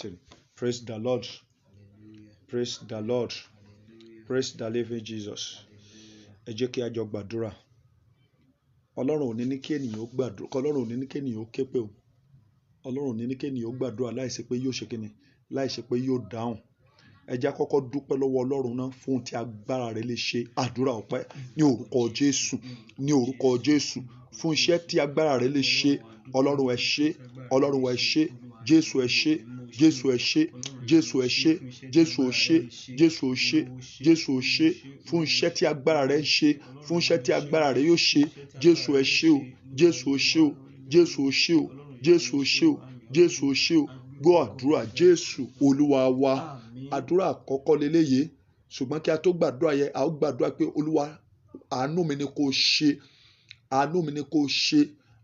victory. Praise the Lord. Praise the Lord. Praise the living Jesus. Ẹ jẹ́ kí a jọ gbàdúrà. Ọlọ́run ò ní ní kí ènìyàn ó gbàdúrà. Ọlọ́run ò ní ní kí ènìyàn ó ké pè o. Ọlọ́run ò ní ní kí ènìyàn ó gbàdúrà láìsí pé yóò ṣe kíni, láìsí pé yóò dáhùn. Ẹ jẹ́ kọ́kọ́ dúpẹ́ lọ́wọ́ Ọlọ́run náà fún ohun tí agbára rẹ̀ lè ṣe. Àdúrà ọpẹ́ ní orúkọ Jésù, ní orúkọ Jésù, fún iṣẹ́ tí agbára rẹ̀ lè ṣe. Ọlọ́run ẹ ṣé, Ọlọ́run ẹ ṣé, Jésù ẹ ṣé, Jésù ẹ ṣé, Jésù ẹ ṣé, Jésù ẹ ṣé, Jésù ẹ ṣé, Jésù ẹ ṣé, fún iṣẹ́ tí agbára rẹ̀ ń ṣe, fún iṣẹ́ tí agbára rẹ̀ yóò ṣe. Jésù ẹ ṣé o, Jésù ẹ ṣé o, Jésù ẹ ṣé o, Jésù ẹ ṣé o, Jésù ẹ ṣé o. Gbọ́ àdúrà Jésù Olúwa wa. Àdúrà àkọ́kọ́ leléyìí, ṣùgbọ́n kí a tó gbàdúrà yẹn, a ó gbàdúrà pé Olúwa, àánú mi ni kó ṣe, àánú mi ni kó ṣe,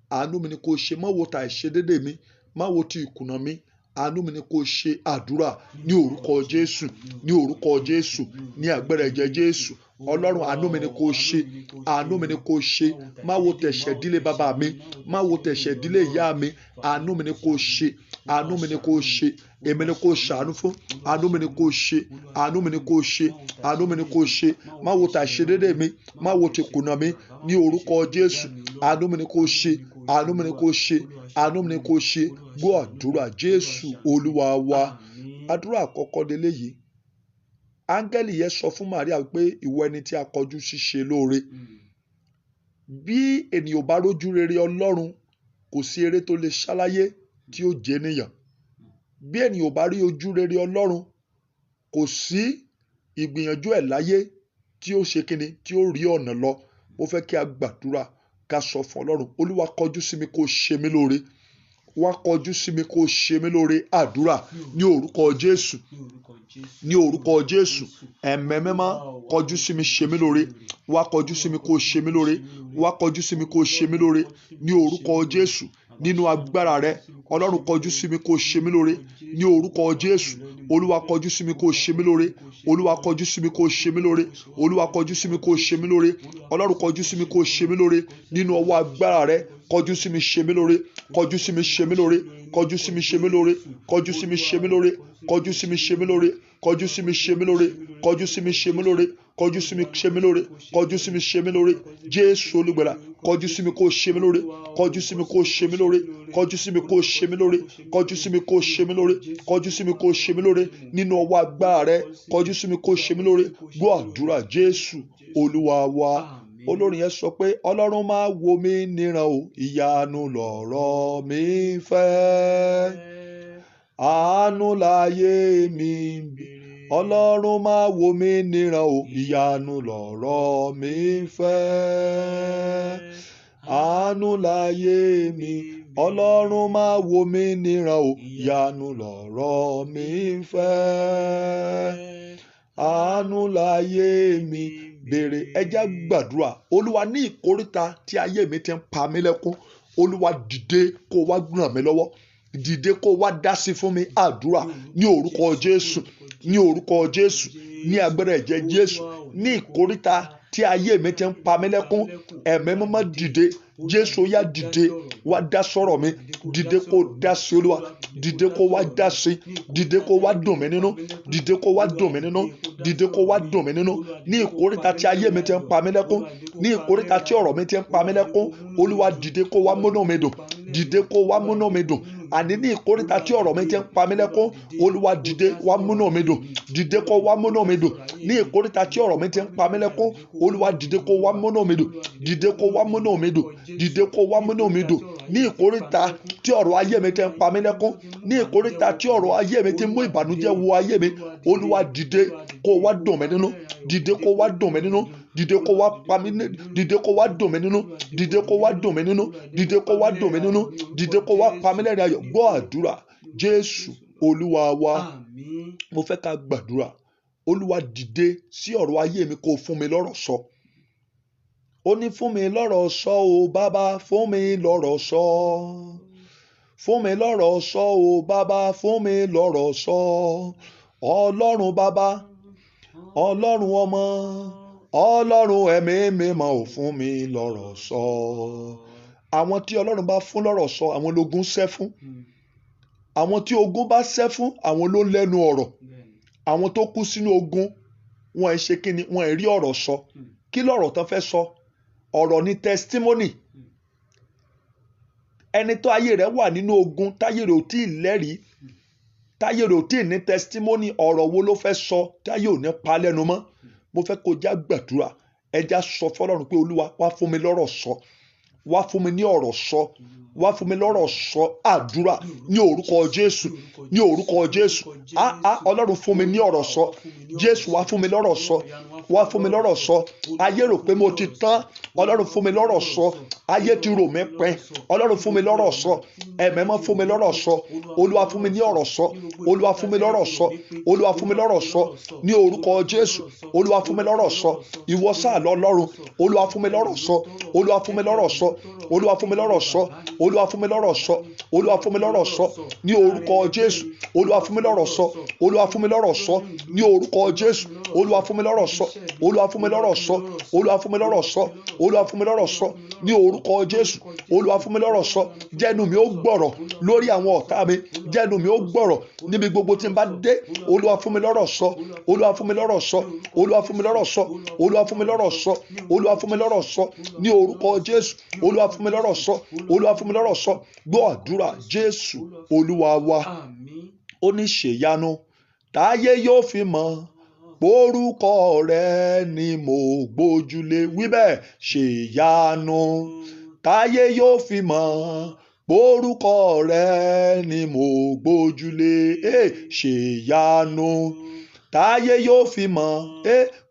àánú mi ni kó ṣe. Má wo ta ìṣedédé mi, má wo ti ìkùnà mi, àánú mi ni kó ṣe. Àdúrà ní orúkọ Jésù, ní orúkọ Jésù, ní agbára ẹ̀jẹ̀ Jésù. Ọlọ́run, àánú mi ni kó ṣe, àánú mi ni kó ṣe. Má wo tẹ̀ṣẹ̀ ìdílé bàbá mi, má wo tẹ̀ṣẹ̀ ìdílé ìyá mi, àánú mi ni kó ṣe, àánú mi ni kó ṣe. Èmi ni kó ṣàánú fún, àánú mi ni kó ṣe, àánú mi ni kó ṣe, àánú mi ni kó ṣe. Má wo ta ìṣedédé mi, má wo ti ìkùnà mi, ní orúkọ Jésù. Àánú mi ni kó ṣe, àánú mi ni kó ṣe, àánú mi ni kó ṣe. Gbọ́ àdúrà Jésù Olúwa wa. Àdúrà àkọ́kọ́ leléyìí. Áńgẹ́lì yẹn sọ fún Màríà pé ìwọ ẹni tí a kọjú sí ṣe lóore. Bí ènìyàn bá rójú rere Ọlọ́run, kò sí eré tó lè ṣáláyé tí ó jẹ́ níyàn. Bí ènìyàn bá rí ojú rere Ọlọ́run, kò sí ìgbìyànjú ẹ̀ láyé tí ó ṣe kíni, tí ó rí ọ̀nà lọ. Mo fẹ́ kí a gbàdúrà, ká sọ fún Ọlọ́run, Olúwa kọjú sí mi kó ṣe mí lóore. Wá kọjú sí mi kó ṣe mí lóore. Àdúrà ní orúkọ Jésù, ní orúkọ Jésù. Ẹ̀mẹ́ mímọ́, kọjú sí mi ṣe mí lóore. Wá kọjú sí mi kó ṣe mí lóore. Wá kọjú sí mi kó ṣe mí lóore. Ní orúkọ Jésù, nínú agbára rẹ, Ọlọ́run kọjú sí mi kó ṣe mí lóore. Ní orúkọ Jésù, Olúwa kọjú sí mi kó ṣe mí lóore. Olúwa kọjú sí mi kó ṣe mí lóore. Olúwa kọjú sí mi kó ṣe mí lóore. Ọlọ́run kọjú sí mi kó ṣe mí lóore. Nínú ọwọ́ agbára rẹ, kọjú sí mi ṣe mí lóore. Kọjú sí mi ṣe mí lóore. Kọjú sí mi ṣe mí lóore. Kọjú sí mi ṣe mí lóore. Kọjú sí mi ṣe mí lóore. Kọjú sí mi ṣe mí lóore. Kọjú sí mi ṣe mí lóore. Kọjú sí mi ṣe mí lóore. Kọjú sí mi ṣe mí lóore. Jésù Olùgbàlà, kọjú sí mi kó ṣe mí lóore. Kọjú sí mi kó ṣe mí lóore. Kọjú sí mi kó ṣe mí lóore. Kọjú sí mi kó ṣe mí lóore. Kọjú sí mi kó ṣe mí lóore. Nínú ọwọ́ agbára rẹ, kọjú sí mi kó ṣe mí lóore. Gbọ́ àdúrà Jésù Olúwa wa. Olórin yẹn sọ pé Ọlọ́run máa wo mí níran o, ìyanu lọ̀rọ̀ mi fẹ́. Àánú láyé mi Ọlọ́run máa wo mí níran o, ìyanu lọ̀rọ̀ mi fẹ́. Àánú láyé mi Ọlọ́run máa wo mí níran o, ìyanu lọ̀rọ̀ mi fẹ́. Àánú láyé mi béèrè. Ẹjẹ́ gbàdúrà. Olúwa, ní ìkóríta tí ayé mi ti ń pa mí lẹ́kún, Olúwa dìde kó wá ràn mí lọ́wọ́. Dìde kó wá dá sí fún mi. Àdúrà ní orúkọ Jésù, ní orúkọ Jésù, ní agbára ẹ̀jẹ̀ Jésù. Ní ìkóríta tí ayé mi ti ń pa mí lẹ́kún, Ẹ̀mí mímọ́ dìde. Jésù yá dìde, wá dá sọ̀rọ̀ mi. Dìde kó dá sí Olúwa. Dìde kó wá dá sí. Dìde kó wá dùn mí nínú. Dìde kó wá dùn mí nínú. Dìde kó wá dùn mí nínú. Ní ìkóríta tí ayé mi ti ń pa mí lẹ́kún, ní ìkóríta tí ọ̀rọ̀ mi ti ń pa mí lẹ́kún, Olúwa dìde kó wá múnú mi dùn. Dìde kó wá múnú mi dùn. Àní ní ìkóríta tí ọ̀rọ̀ mi ti ń pa mí lẹ́kún, Olúwa dìde wá múnú mi dùn. Dìde kó wá múnú mi dùn. Ní ìkóríta tí ọ̀rọ̀ mi ti ń pa mí lẹ́kún, Olúwa dìde kó wá múnú mi dùn. Dìde kó wá múnú mi dùn. Dìde kó wá múnú mi dùn. Ní ìkóríta tí ọ̀rọ̀ ayé mi ti ń pa mí lẹ́kún, ní ìkóríta tí ọ̀rọ̀ ayé mi ti mú ìbànújẹ́ wọ ayé mi, Olúwa dìde kó wá dùn mí nínú. Dìde kó wá dùn mí nínú. Dìde kó wá pa mí ní. Dìde kó wá dùn mí nínú. Dìde kó wá dùn mí nínú. Dìde kó wá dùn mí nínú. Dìde kó wá pa mí lẹ́rìn ayọ̀. Gbọ́ àdúrà Jésù Olúwa wa. Mo fẹ́ ká gbàdúrà. Olúwa dìde sí ọ̀rọ̀ ayé mi kó fún mi lọ́rọ̀ sọ. Ó ní fún mi lọ́rọ̀ sọ o bàbá, fún mi lọ́rọ̀ sọ. Fún mi lọ́rọ̀ sọ o bàbá, fún mi lọ́rọ̀ sọ. Ọlọ́run bàbá, Ọlọ́run ọmọ, Ọlọ́run ẹ̀mí mímọ́ ò fún mi lọ́rọ̀ sọ. Àwọn tí Ọlọ́run bá fún lọ́rọ̀ sọ, àwọn ológun ṣẹ́ fún. àwọn tí ogun bá ṣẹ́ fún àwọn ló lẹ́nu ọ̀rọ̀. Àwọn tó kú sínú ogun wọn ẹ ṣe kíni, wọn ẹ rí ọ̀rọ̀ sọ. Kí lọ̀rọ̀ tán fẹ́ sọ? Ọ̀rọ̀ ni testimony. Ẹni tó ayé rẹ̀ wà nínú ogun, táyé rẹ̀ ò tí ì lẹ́rìí, táyé rẹ̀ ò tí ì ní testimony, ọ̀rọ̀ wo ló fẹ́ sọ táyé ò ní pa lẹ́nu mọ́? Mo fẹ́ kó já gbàdúrà, ẹja sọ fọ́lọ́run pé Olúwa wá fún mi lọ́rọ̀ sọ, wá fún mi ní ọ̀rọ̀ sọ, wá fún mi lọ́rọ̀ sọ. Àdúrà ní orúkọ Jésù, ní orúkọ Jésù. Ọlọ́run fún mi ní ọ̀rọ̀ sọ. Jésù wá fún mi lọ́rọ̀ sọ, wá fún mi lọ́rọ̀ sọ. Ayé rò pé mo ti tán, Ọlọ́run fún mi lọ́rọ̀ sọ. Ayé ti rò mí pin, Ọlọ́run fún mi lọ́rọ̀ sọ. Ẹ̀mí Mímọ́ fún mi lọ́rọ̀ sọ. Olúwa fún mi ní ọ̀rọ̀ sọ. Olúwa fún mi lọ́rọ̀ sọ. Olúwa fún mi lọ́rọ̀ sọ. Ní orúkọ Jésù, Olúwa fún mi lọ́rọ̀ sọ. Ìwọ sáà lọ lọ́run. Olúwa fún mi lọ́rọ̀ sọ. Olúwa fún mi lọ́rọ̀ sọ. Olúwa fún mi lọ́rọ̀ sọ. Olúwa fún mi lọ́rọ̀ sọ. Olúwa fún mi lọ́rọ̀ sọ. Ní orúkọ Jésù, Olúwa fún mi lọ́rọ̀ sọ. Olúwa fún mi lọ́rọ̀ sọ. Ní orúkọ Jésù, Olúwa fún mi lọ́rọ̀ sọ. Olúwa fún mi lọ́rọ̀ sọ. Olúwa fún mi lọ́rọ̀ sọ. Olúwa fún mi lọ́rọ̀ sọ. Ní orúkọ Jésù, Olúwa fún mi lọ́rọ̀ sọ. Jẹ́nu mi ó gbọ́rọ̀ lórí àwọn ọ̀tá mi. Jẹ́nu mi ó gbọ́rọ̀ níbi gbogbo tí n bá dé. Olúwa fún mi lọ́rọ̀ sọ. Olúwa fún mi lọ́rọ̀ sọ. Olúwa fún mi lọ́rọ̀ sọ. Olúwa fún mi lọ́rọ̀ sọ. Olúwa fún mi lọ́rọ̀ sọ. Ní orúkọ Jésù, Olúwa fún mi lọ́rọ̀ sọ. Olúwa fún mi lọ́rọ̀ sọ. Gbọ́ àdúrà Jésù Olúwa wa. Ó ní ṣèyanu táyé yóò fi mọ̀, orúkọ rẹ ni mo gbójúlé. Wí bẹ́ẹ̀, ṣèyanu táyé yóò fi mọ̀, orúkọ rẹ ni mo gbójúlé. Ṣèyanu táyé yóò fi mọ̀,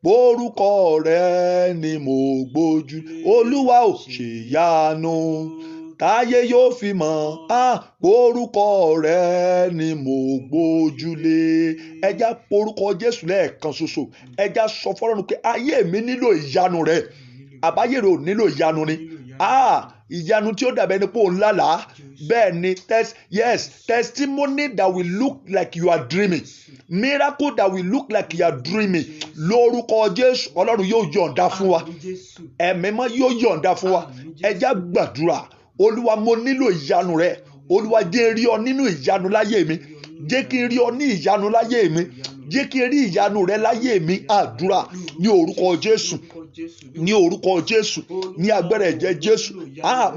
orúkọ rẹ ni mo gbójúlé. Olúwa ò ṣèyanu táyé yóò fi mọ̀, orúkọ rẹ ni mo gbójúlé. Ẹja porúkọ Jésù lẹ́ẹ̀kan ṣoṣo. Ẹja sọ fọ́lọ́run pé ayé mi nílò ìyanu rẹ. Àbáyé rẹ ò nílò ìyanu ni. Ìyanu tí ó dàbẹ̀ ni pé òun lálàá. Bẹ́ẹ̀ ni testimony that will look like you are dreaming. Miracle that will look like you are dreaming. Lórúkọ Jésù, Ọlọ́run yóò yọ̀ǹda fún wa. Ẹ̀mí Mímọ́ yóò yọ̀ǹda fún wa. Ẹja gbàdúrà. Olúwa, mo nílò ìyanu rẹ. Olúwa, jẹ́ rí ọ nínú ìyanu láyé mi. Jẹ́ kí n rí ọ ní ìyanu láyé mi. Jẹ́ kí n rí ìyanu rẹ láyé mi. Àdúrà ní orúkọ Jésù, ní orúkọ Jésù, ní agbára ẹ̀jẹ̀ Jésù.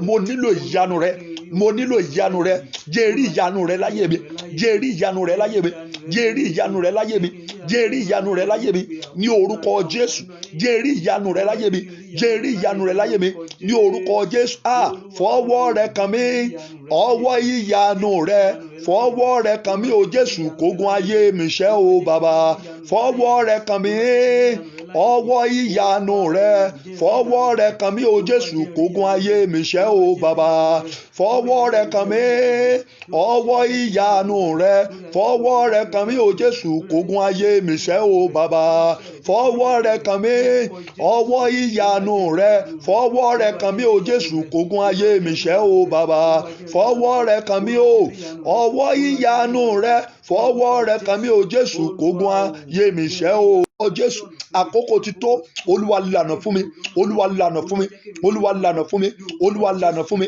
Mo nílò ìyanu rẹ. Mo nílò ìyanu rẹ. Jẹ́ rí ìyanu rẹ láyé mi. Jẹ́ rí ìyanu rẹ láyé mi. Jẹ́ rí ìyanu rẹ láyé mi. Jẹ́ rí ìyanu rẹ láyé mi. Ní orúkọ Jésù. Jẹ́ rí ìyanu rẹ láyé mi. Jẹ́ rí ìyanu rẹ láyé mi. Ní orúkọ Jésù. Fọwọ́ rẹ kàn mí. Ọwọ́ ìyanu rẹ. Fọwọ́ rẹ kàn mí o Jésù, kógun ayé mi ṣẹ́ o Bàbá. Fọwọ́ rẹ kàn mí. Ọwọ́ ìyanu rẹ. Fọwọ́ rẹ kàn mí o Jésù, kógun ayé mi ṣẹ́ o Bàbá. Fọwọ́ rẹ kàn mí. Ọwọ́ ìyanu rẹ. Fọwọ́ rẹ kàn mí o Jésù, kógun ayé mi ṣẹ́ o Bàbá. Fọwọ́ rẹ kàn mí. Ọwọ́ ìyanu rẹ. Fọwọ́ rẹ kàn mí o Jésù, kógun ayé mi ṣẹ́ o Bàbá. Fọwọ́ rẹ kàn mí o. Ọwọ́ ìyanu rẹ. Fọwọ́ rẹ kàn mí o Jésù, kógun ayé mi ṣẹ́ o Jésù. Àkókò ti tó. Olúwa lànà fún mi. Olúwa lànà fún mi. Olúwa lànà fún mi. Olúwa lànà fún mi.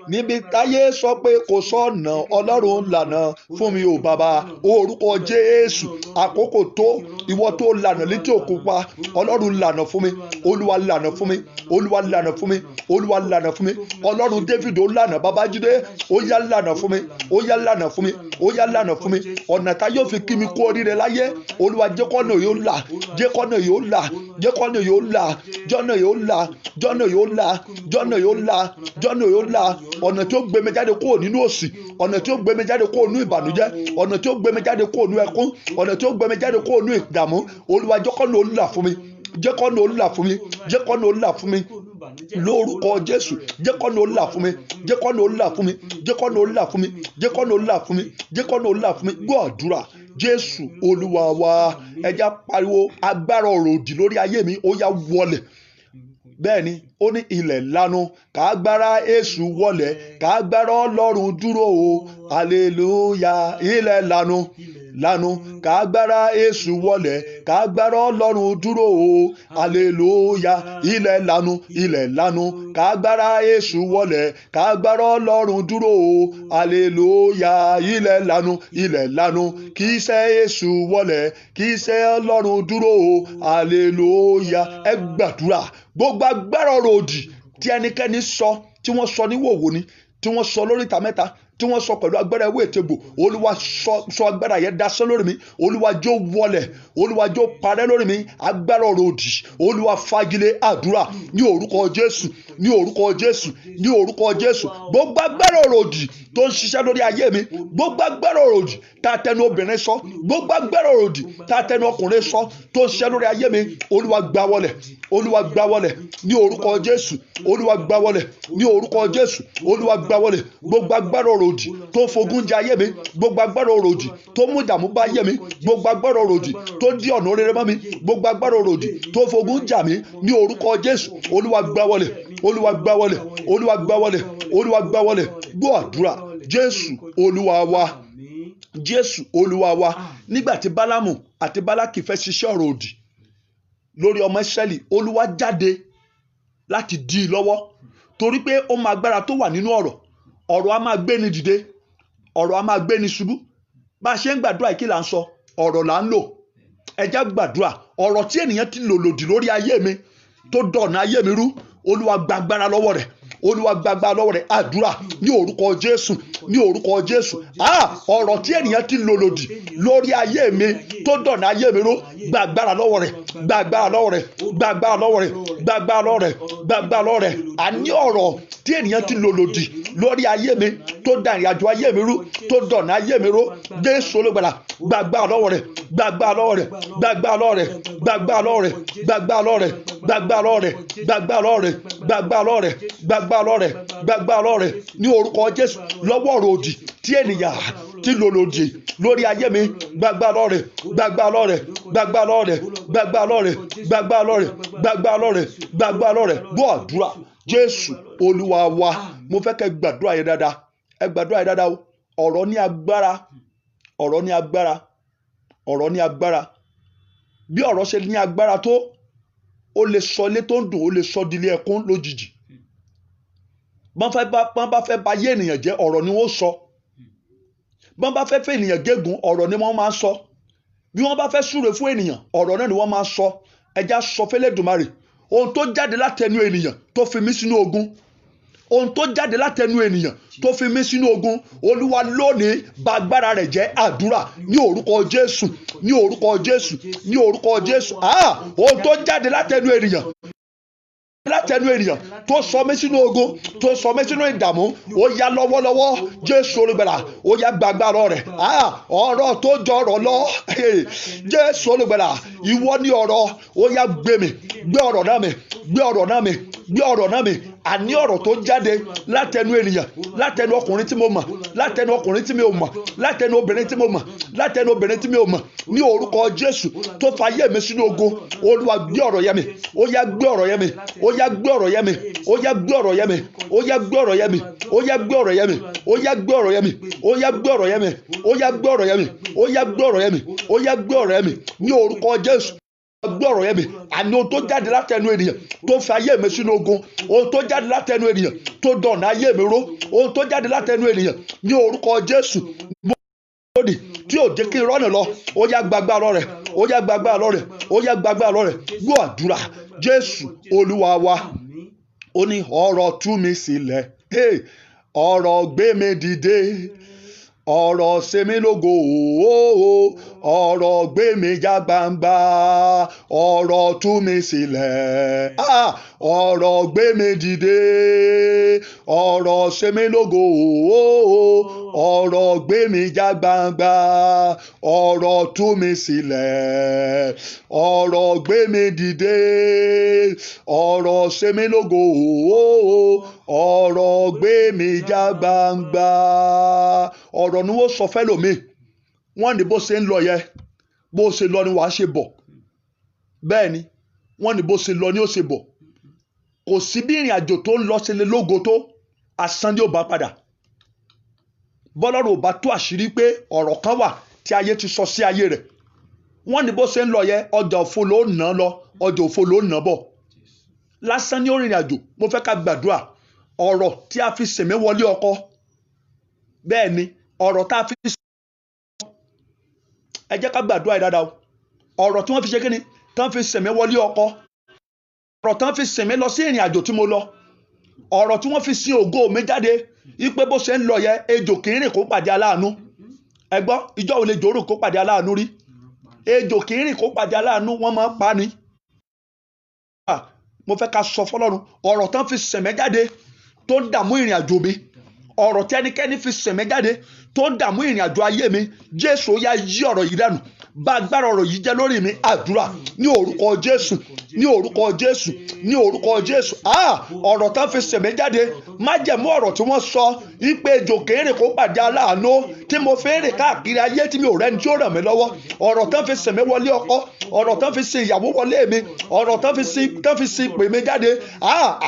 Níbi táyé sọ pé kò sọ̀nà, Ọlọ́run lànà fún mi o Bàbá. Orúkọ Jésù. Àkókò tó. Ìwọ tó lànà létí òkun pa, Ọlọ́run lànà fún mi. Olúwa lànà fún mi. Olúwa lànà fún mi. Olúwa lànà fún mi. Ọlọ́run David ó lànà Babájídé. Ó yá lànà fún mi. Ó yá lànà fún mi. Ó yá lànà fún mi. Ọ̀nà tá yóò fi kí mi kú oríire láyé. Olúwa jẹ́ kọ́nà yóò là. Jẹ́ kọ́nà yóò là. Jẹ́ kọ́nà yóò là. Jọ́nà yóò là. Jọ́nà yóò là. Jọ́nà yóò là. Jọ́nà yóò là. Ọ̀nà tí ó gbé mi jáde kúrò nínú òṣì. Ọ̀nà tí ó gbé mi jáde kúrò nínú ìbànújẹ́. Ọ̀nà tí ó gbé mi jáde kúrò nínú ẹkún. Ọ̀nà tí ó gbé mi jáde kúrò nínú ìdààmú. Olúwa jẹ́ kọ́nà ó là fún mi. Jẹ́ kọ́nà ó là fún mi. Jẹ́ kọ́nà ó là fún mi. Lórúkọ Jésù. Jẹ́ kọ́nà ó là fún mi. Jẹ́ kọ́nà ó là fún mi. Jẹ́ kọ́nà ó là fún mi. Jẹ́ kọ́nà ó là fún mi. Jẹ́ kọ́nà ó là fún mi. Gbọ́ àdúrà Jésù Olúwa wa. Ẹja pariwo agbára ọ̀rọ̀ òdì lórí ayé mi ó yá wọlẹ̀. Bẹ́ẹ̀ni ó ní ilẹ̀ lanu kágbára èṣù wọlẹ̀ kágbára ọlọ́run dúró o hallelujah ilẹ̀ lanu kágbára èṣù wọlẹ̀ kágbára ọlọ́run dúró o hallelujah ilẹ̀ lanu kágbára èṣù wọlẹ̀ kágbára ọlọ́run dúró o hallelujah ilẹ̀ lanu kí iṣẹ́ èṣù wọlẹ̀ kí iṣẹ́ ọlọ́run dúró o hallelujah. Ẹ gbàdúrà gbogbo agbára ọ̀rọ̀ òdì tí ẹnikẹ́ni sọ tí wọ́n sọ ní wòwò ni tí wọ́n sọ lórí ìta mẹ́ta tí wọ́n sọ pẹ̀lú agbára ewé ètègbò olúwa sọ agbára yẹn dasán lórí mi olúwa jó wọlẹ̀ olúwa jó parẹ́ lórí mi agbára ọ̀rọ̀ òdì olúwa fagilé àdúrà ní orúkọ jésù ní orúkọ jésù ní orúkọ jésù gbogbo agbára ọ̀rọ̀ òdì tó ń ṣiṣẹ́ lórí ayé mi gbogbo agbára ọ̀rọ̀ òdì tá a tẹnu obìnrin sọ gbogbo agbára ọ̀rọ̀ òdì tá a tẹnu ọkùnrin sọ tó ń ṣiṣẹ́ lórí ayé mi olúwa gbá wọlẹ̀ olúwa gbá wọlẹ̀ ní orúkọ jésù olúwa gbá wọlẹ̀ ní orúkọ jésù olúwa gbá wọlẹ̀ gbogbo agbára ọ̀rọ̀ òdì tó ń fogun jẹ ayé mi gbogbo agbára ọ̀rọ̀ òdì tó mú ìdààmú bá ayé mi gbogbo agbára ọ̀rọ̀ òdì tó dí ọ̀nà rere mọ́ mi gbogbo agbára ọ̀rọ̀ òdì tó ń fogun jà mí ní orúkọ jésù olúwa gbá wọlẹ̀ olúwa gbá wọlẹ̀ olúwa gbá wọlẹ̀ olúwa gbá wọlẹ̀ gbọ́ àdúrà jésù olúwa wa jésù olúwa wa nígbà tí bálámù àti bálákì fẹ́ ṣiṣẹ́ ọ̀rọ̀ òdì lórí ọmọ ìsírẹ́lì olúwa jáde láti dí i lọ́wọ́ torí pé ó máa agbára tó wà nínú ọ̀rọ̀ a máa gbé ni dìde ọ̀rọ̀ a máa gbé ni ṣubú bá a ṣe ń gbàdúrà kí là ń sọ ọ̀rọ̀ là ń lò ẹ jẹ́ gbàdúrà ọ̀rọ̀ tí ènìyàn ti lò lòdì lórí ayé mi tó dọ̀nà ayé mi rú olúwa gba agbára lọ́wọ́ rẹ̀ olúwa gba agbára lọ́wọ́ rẹ̀ àdúrà ní orúkọ jésù ní orúkọ jésù ọ̀rọ̀ tí ènìyàn ti lò lòdì lórí ayé mi tó dọ̀nà ayé mi rú gba agbára lọ́wọ́ rẹ̀ gba agbára lọ́wọ́ rẹ̀ gba agbára lọ́wọ́ rẹ̀ gba agbára lọ́wọ́ rẹ̀ gba agbára lọ́wọ́ rẹ̀ àní ọ̀rọ̀ tí ènìyàn ti lò lòdì lórí ayé mi tó dà ìrìnàjò ayé mi rú tó dọ̀nà ayé mi rú jésù olùgbàlà gba agbára lọ́wọ́ rẹ̀ gba agbára lọ́wọ́ rẹ̀ gba agbára lọ́wọ́ rẹ̀ gba agbára lọ́wọ́ rẹ̀ gba agbára lọ́wọ́ rẹ̀ gba agbára lọ́wọ́ rẹ̀ gba agbára lọ́wọ́ rẹ̀ gba agbára lọ́wọ́ rẹ̀ gba agbára lọ́wọ́ rẹ̀ gba agbára lọ́wọ́ rẹ̀ ní orúkọ jésù lọ́wọ́ ọ̀rọ̀ òdì tí ènìyàn ti lò lòdì lórí ayé mi gba agbára lọ́wọ́ rẹ̀ gba agbára lọ́wọ́ rẹ̀ gba agbára lọ́wọ́ rẹ̀ gba agbára lọ́wọ́ rẹ̀ gba agbára lọ́wọ́ rẹ̀ gba agbára lọ́wọ́ rẹ̀ gba agbára lọ́wọ́ rẹ̀ gbọ́ àdúrà jésù olúwa wa mo fẹ́ kẹ́ gbàdúrà yẹn dáadáa ẹ gbàdúrà yẹn dáadáa ọ̀rọ̀ ní agbára ọ̀rọ̀ ní agbára ọ̀rọ̀ ní agbára bí ọ̀rọ̀ ṣe ní agbára tó ó lè sọ ilé tó ń dùn ó lè sọ di ilé ẹkún lójijì bọ́n bá fẹ́ bà ayé ènìyàn jẹ́ ọ̀rọ̀ ni wọ́n sọ bọ́n bá fẹ́ fẹ́ ènìyàn gégùn ọ̀rọ̀ ni wọ́n máa ń sọ bí wọ́n bá fẹ́ súre fún ènìyàn ọ̀rọ̀ náà ni wọ́n máa ń sọ ẹja sọ f'Ẹlẹ́dùmarè ohun tó jáde látẹnu ènìyàn tó fi mí sínú ogun ohun tó jáde látẹnu ènìyàn tó fi mí sínú ogun olúwa lónìí bà agbára rẹ̀ jẹ́ àdúrà ní orúkọ jésù ní orúkọ jésù ní orúkọ jésù ohun tó jáde látẹnu ènìyàn tó sọ mí sínú ogun tó sọ mí sínú ìdààmú ó yá lọ́wọ́lọ́wọ́ jésù olùgbàlà ó yá gbàgbára rẹ̀ ọ̀rọ̀ tó jọ ọ̀rọ̀ lọ jésù olùgbàlà ìwọ ní ọ̀rọ̀ ó yá gbé ọ̀rọ̀ náà mi gbé ọ̀rọ̀ náà mi gbé ọ̀rọ̀ náà mi àní ọ̀rọ̀ tó jáde látẹnu ènìyàn látẹnu ọkùnrin tí mo mọ̀ látẹnu ọkùnrin tí mi ò mọ̀ látẹnu obìnrin tí mo mọ̀ látẹnu obìnrin tí mi ò mọ̀ ní orúkọ jésù tó fa ayé mi sínú ogun olúwa gbé ọ̀rọ̀ yẹn mi ó yá gbé ọ̀rọ̀ yẹn mi ó yá gbé ọ̀rọ̀ yẹn mi ó yá gbé ọ̀rọ̀ yẹn mi ó yá gbé ọ̀rọ̀ yẹn mi ó yá gbé ọ̀rọ̀ yẹn mi ó yá gbé ọ̀rọ̀ yẹn mi ó yá gbé ọ̀rọ̀ yẹn mi ó yá gbé ọ̀rọ̀ yẹn mi ó yá gbé ọ̀rọ̀ yẹn mi ó yá gbé ọ̀rọ̀ yẹn mi ní orúkọ jésù gbé ọ̀rọ̀ yẹn mi àní ohun tó jáde látẹnu ènìyàn tó fi ayé mi sínú ogun ohun tó jáde látẹnu ènìyàn tó dọ̀nà ayé mi ró ohun tó jáde látẹnu ènìyàn ní orúkọ jésù lónìí tí ò jẹ́ kí n rọ́nà lọ ó yá gbàgbà lọ rẹ̀ ó yá gbàgbà lọ rẹ̀ ó yá gbàgbà lọ rẹ̀ gbọ́ àdúrà jésù olúwa wa ó ní ọ̀rọ̀ tú mi sílẹ̀ ọ̀rọ̀ gbé mi dìde ọ̀rọ̀ ṣe mí lógo ọ̀rọ̀ gbé mi já gbangba ọ̀rọ̀ tú mi sílẹ̀ ọ̀rọ̀ gbé mi dìde ọ̀rọ̀ ṣe mí lógo ọ̀rọ̀ gbé mi já gbangba ọ̀rọ̀ tú mi sílẹ̀ ọ̀rọ̀ gbé mi dìde ọ̀rọ̀ ṣe mí lógo ọ̀rọ̀ gbé mi já gbangba ọ̀rọ̀ ni wọ́n sọ fẹ́lòmíì wọ́n ní bó ṣe ń lọ yẹ bó ṣe lọ ni wàá ṣe bọ̀ bẹ́ẹ̀ ni wọ́n ní bó ṣe lọ ni ó ṣe bọ̀ kò sí bí ìrìn àjò tó ń lọ sílé lógo tó asán ni ó bá padà. Bọ́lọ́run ò bá tú àṣírí pé ọ̀rọ̀ kan wà tí ayé ti sọ sí ayé rẹ̀. Wọ́n ní bó ṣe ń lọ yẹ ọjà òfo ló ná lọ, ọjà òfo ló ná bọ̀. Lásán ní òrìnrìn àjò. Mo fẹ́ ká gbàdúrà ọ̀rọ̀ tí a fi sèmí wọlé ọkọ. Bẹ́ẹ̀ ni ọ̀rọ̀ tá a fi ẹ jẹ́ ká gbàdúrà dáadáa o. Ọ̀rọ̀ tí wọ́n fi ṣe kí ni tán fi sèmí wọlé ọkọ. Ọ̀rọ̀ tán fi sèmí lọ sí ìrìn àjò tí mo lọ. Ọ̀rọ̀ tí wọ́n fi sin ògo mi jáde wípé bó ṣe ń lọ yẹ ejò kì í rìn kó pàdé aláàánú. Ẹ gbọ́ ìjọ ò lè jòrò kó pàdé aláàánú rí. Ejò kì í rìn kó pàdé aláàánú, wọ́n máa ń pa ni. Mo fẹ́ ká sọ fọ́lọ́run ọ̀rọ̀ tán fi sèmí jáde tó ń dààmú ìrìn àjò mi. Ọ̀rọ̀ tí ẹnikẹ́ni fi sèmí jáde tó ń dààmú ìrìn àjò ayé mi. Jésù ó yá yí ọ̀rọ̀ yìí dànù. Bá agbára ọ̀rọ̀ yìí jẹ́ lórí mi. Àdúrà ní orúkọ Jésù, ní orúkọ Jésù, ní orúkọ Jésù. Ọ̀rọ̀ tán fi sèmí jáde májẹ̀mú ọ̀rọ̀ tí wọ́n sọ wípé ejò kì í rìn kó pàdé aláàánú tí mo fi ń rìn káàkiri ayé tí mi ò rẹ́ni tí ó ràn mí lọ́wọ́. Ọ̀rọ̀ tán fi sèmí wọlé ọkọ, ọ̀rọ̀ tán fi sin ìyàwó wọlé mi, ọ̀rọ̀ tán fi sin ìpè mi jáde.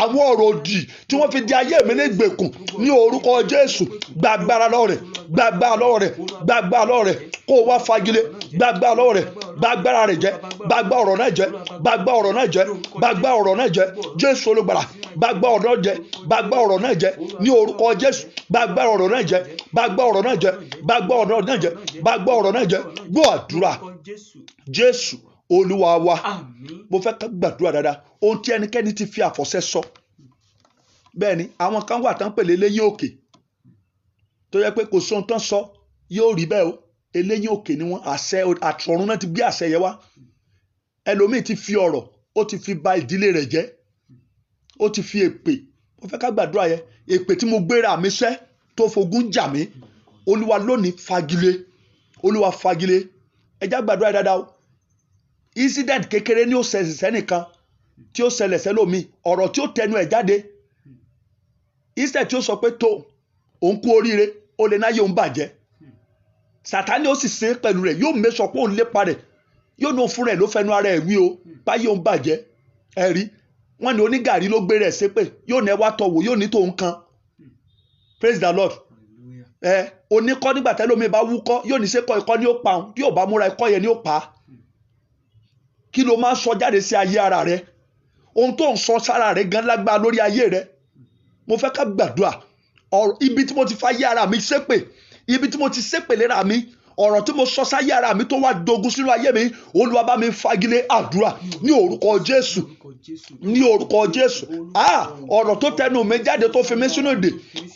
Àwọn ọ̀rọ̀ òdì tí wọ́n fi di ayé mi ní ìgbèkùn ní orúkọ Jésù. Gbàgbára lọ́wọ́ rẹ̀, gbàgbára lọ́wọ́ rẹ̀, gbàgbára lọ́wọ́ rẹ̀ kó o wá fagilé. Gbàgbára lọ́wọ́ rẹ̀, gbàgbára rẹ̀ jẹ́, gbàgbá ọ̀rọ̀ náà jẹ́, gbàgbá ọ̀rọ̀ náà jẹ́, gbàgbá ọ̀rọ̀ náà jẹ́. Jésù olùgbàlà, gbàgbá ọ̀rọ̀ náà jẹ́, gbàgbá ọ̀rọ̀ náà jẹ́ ní orúkọ Jésù. Gbàgbá ọ̀rọ̀ náà jẹ́, gbàgbá ọ̀rọ̀ náà jẹ́, gbàgbá ọ̀rọ̀ náà jẹ́, gbàgbá ọ̀rọ̀ náà jẹ́. Gbọ́ àdúrà Jésù Olúwa wa. Mo fẹ́ ká gbàdúrà dáadáa. Ohun tí ẹnikẹ́ni ti fi àfọ̀ṣẹ sọ. Bẹ́ẹ̀ ni àwọn kan wà tán pèlè lẹ́yìn òkè tó yẹ pé kò sóhun tán sọ yóò rí bẹ́ẹ̀ o. Eléyìn òkè ni wọ́n àṣẹ àtọ̀run náà ti gbé àṣẹ yẹn wá. Ẹlòmíì ti fi ọ̀rọ̀ ó ti fi ba ìdílé rẹ̀ jẹ́. Ó ti fi èpè. Mo fẹ́ ká gbàdúrà yẹn. Èpè tí mo gbéra mi sẹ́ tó fogún jà mí. Olúwa lónìí fagilé. Olúwa fagilé. Ẹ já gbàdúrà dáadáa o. Incident kékeré ni ó ṣẹlẹ̀ sẹ́nìkan tí ó ṣẹlẹ̀ sẹ́lòmíì. Ọ̀rọ̀ tí ó tẹnu ẹ̀ jáde. Instead tí ó sọ pé tó òun kú oríire ó lè náyé òun bàjẹ́. Sàtánì ó sì ṣe pẹ̀lú rẹ̀ yóò mẹ́sọ̀ pé òun lépa rẹ̀ yóò ní òun fún rẹ̀ ló fẹnu ara ẹ̀ wí o báyé òun bàjẹ́ ẹ̀rí wọ́n ní onígàrí ló gbé rẹ̀ ṣépè yóò ní ẹwà tọ̀wò yóò ní tòun kan praise the Lord. Oníkọ́ nígbà tẹ́lómi bá wúkọ́ yóò ní sẹ́kọ̀ ikọ́ ní ó pa òun tí yóò bá múra ikọ́ yẹn ní ó pa á. Kí ló máa ń sọ jáde sí ayé ara rẹ? Ohun tó ń sọ sára rẹ gan lágbára lórí ayé rẹ. Mo fẹ́ ká gbàdúrà ibi tí mo ti fa ayé ara mi ṣépè, ibi tí mo ti ṣépè léra mi, ọ̀rọ̀ tí mo sọ sáyé ara mi tó wá dogun sínú ayé mi, Olúwa bá mi fagilé. Àdúrà ní orúkọ Jésù, ní orúkọ Jésù. Ọ̀rọ̀ tó tẹnu mi jáde tó fi mí sínú ìdè,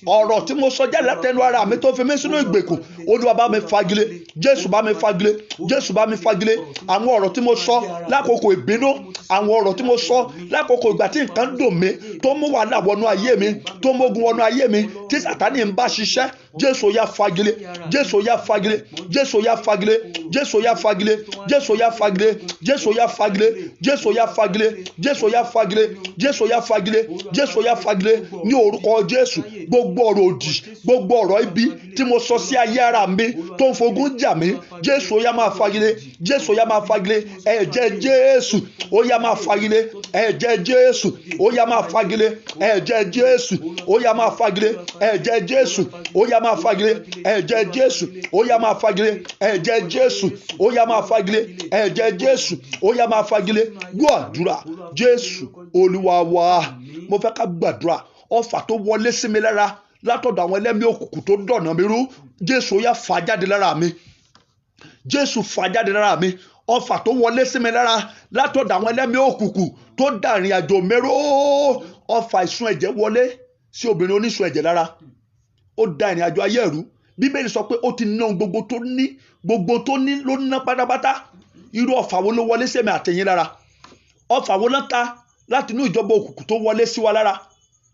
ọ̀rọ̀ tí mo sọ jáde látẹnu ara mi tó fi mí sínú ìgbèkùn, Olúwa bá mi fagilé. Jésù bá mi fagilé. Jésù bá mi fagilé. Àwọn ọ̀rọ̀ tí mo sọ lákòókò ìbínú, àwọn ọ̀rọ̀ tí mo sọ lákòókò ìgbà tí nǹkan dùn mí tó mú wàhálà wọnú ayé mi, tó mógun wọnú ayé mi, tí Sátánì ń bá ṣiṣẹ́, Jésù yá fagilé. Jésù yá fagilé. Jésù yá fagilé. Jésù yá fagilé. Jésù yá fagilé. Jésù yá fagilé. Jésù yá fagilé. Jésù yá fagilé. Jésù yá fagilé. Jésù yá fagilé. Ní orúkọ Jésù, gbogbo ọ̀rọ̀ òdì, gbogbo ọ̀rọ̀ ibi tí mo sọ sí ayé ara mi tó ń fogún jà mí, Jésù yá máa fagilé. Jésù yá máa fagilé. Ẹ̀jẹ̀ Jésù ó yá máa fagilé. Ẹ̀jẹ̀ Jésù ó yá máa fagilé. Ẹ̀jẹ̀ Jésù ó yá máa fagilé. Ẹ̀jẹ̀ Jésù ó yá máa fagilé. Ẹ̀jẹ̀ Jésù ó yá máa fagilé. Ẹ̀jẹ̀ Jésù ó yá máa fagilé. Ẹ̀jẹ̀ Jésù ó yá máa fagilé. Gbọ́ àdúrà Jésù Olúwa wa. Mo fẹ́ ká gbàdúrà ọfà tó wọlé sí mi lára látọ̀dọ̀ àwọn ẹlẹ́mìí òkùnkùn tó dọ̀nà mi rú, Jésù ó yá fà jáde lára mi. Jésù fà jáde lára mi. Ọfà tó wọlé sí mi lára látọ̀dọ̀ àwọn ẹlẹ́mìí òkùnkùn tó dà ìrìn àjò mi rú, ọfà ìsun ẹ̀jẹ̀ wọlé sí obìnrin onísun ẹ̀jẹ̀ lára, ó da ìrìn àjò ayé ẹ̀rú. Bíbélì sọ pé ó ti ná gbogbo tó ní ló ná pátápátá. Irú ọfà wo ló wọlé sí mi àtẹ̀yìn lára? Ọfà wo ló ta láti inú ìjọba òkùnkùn tó wọlé sí wa lára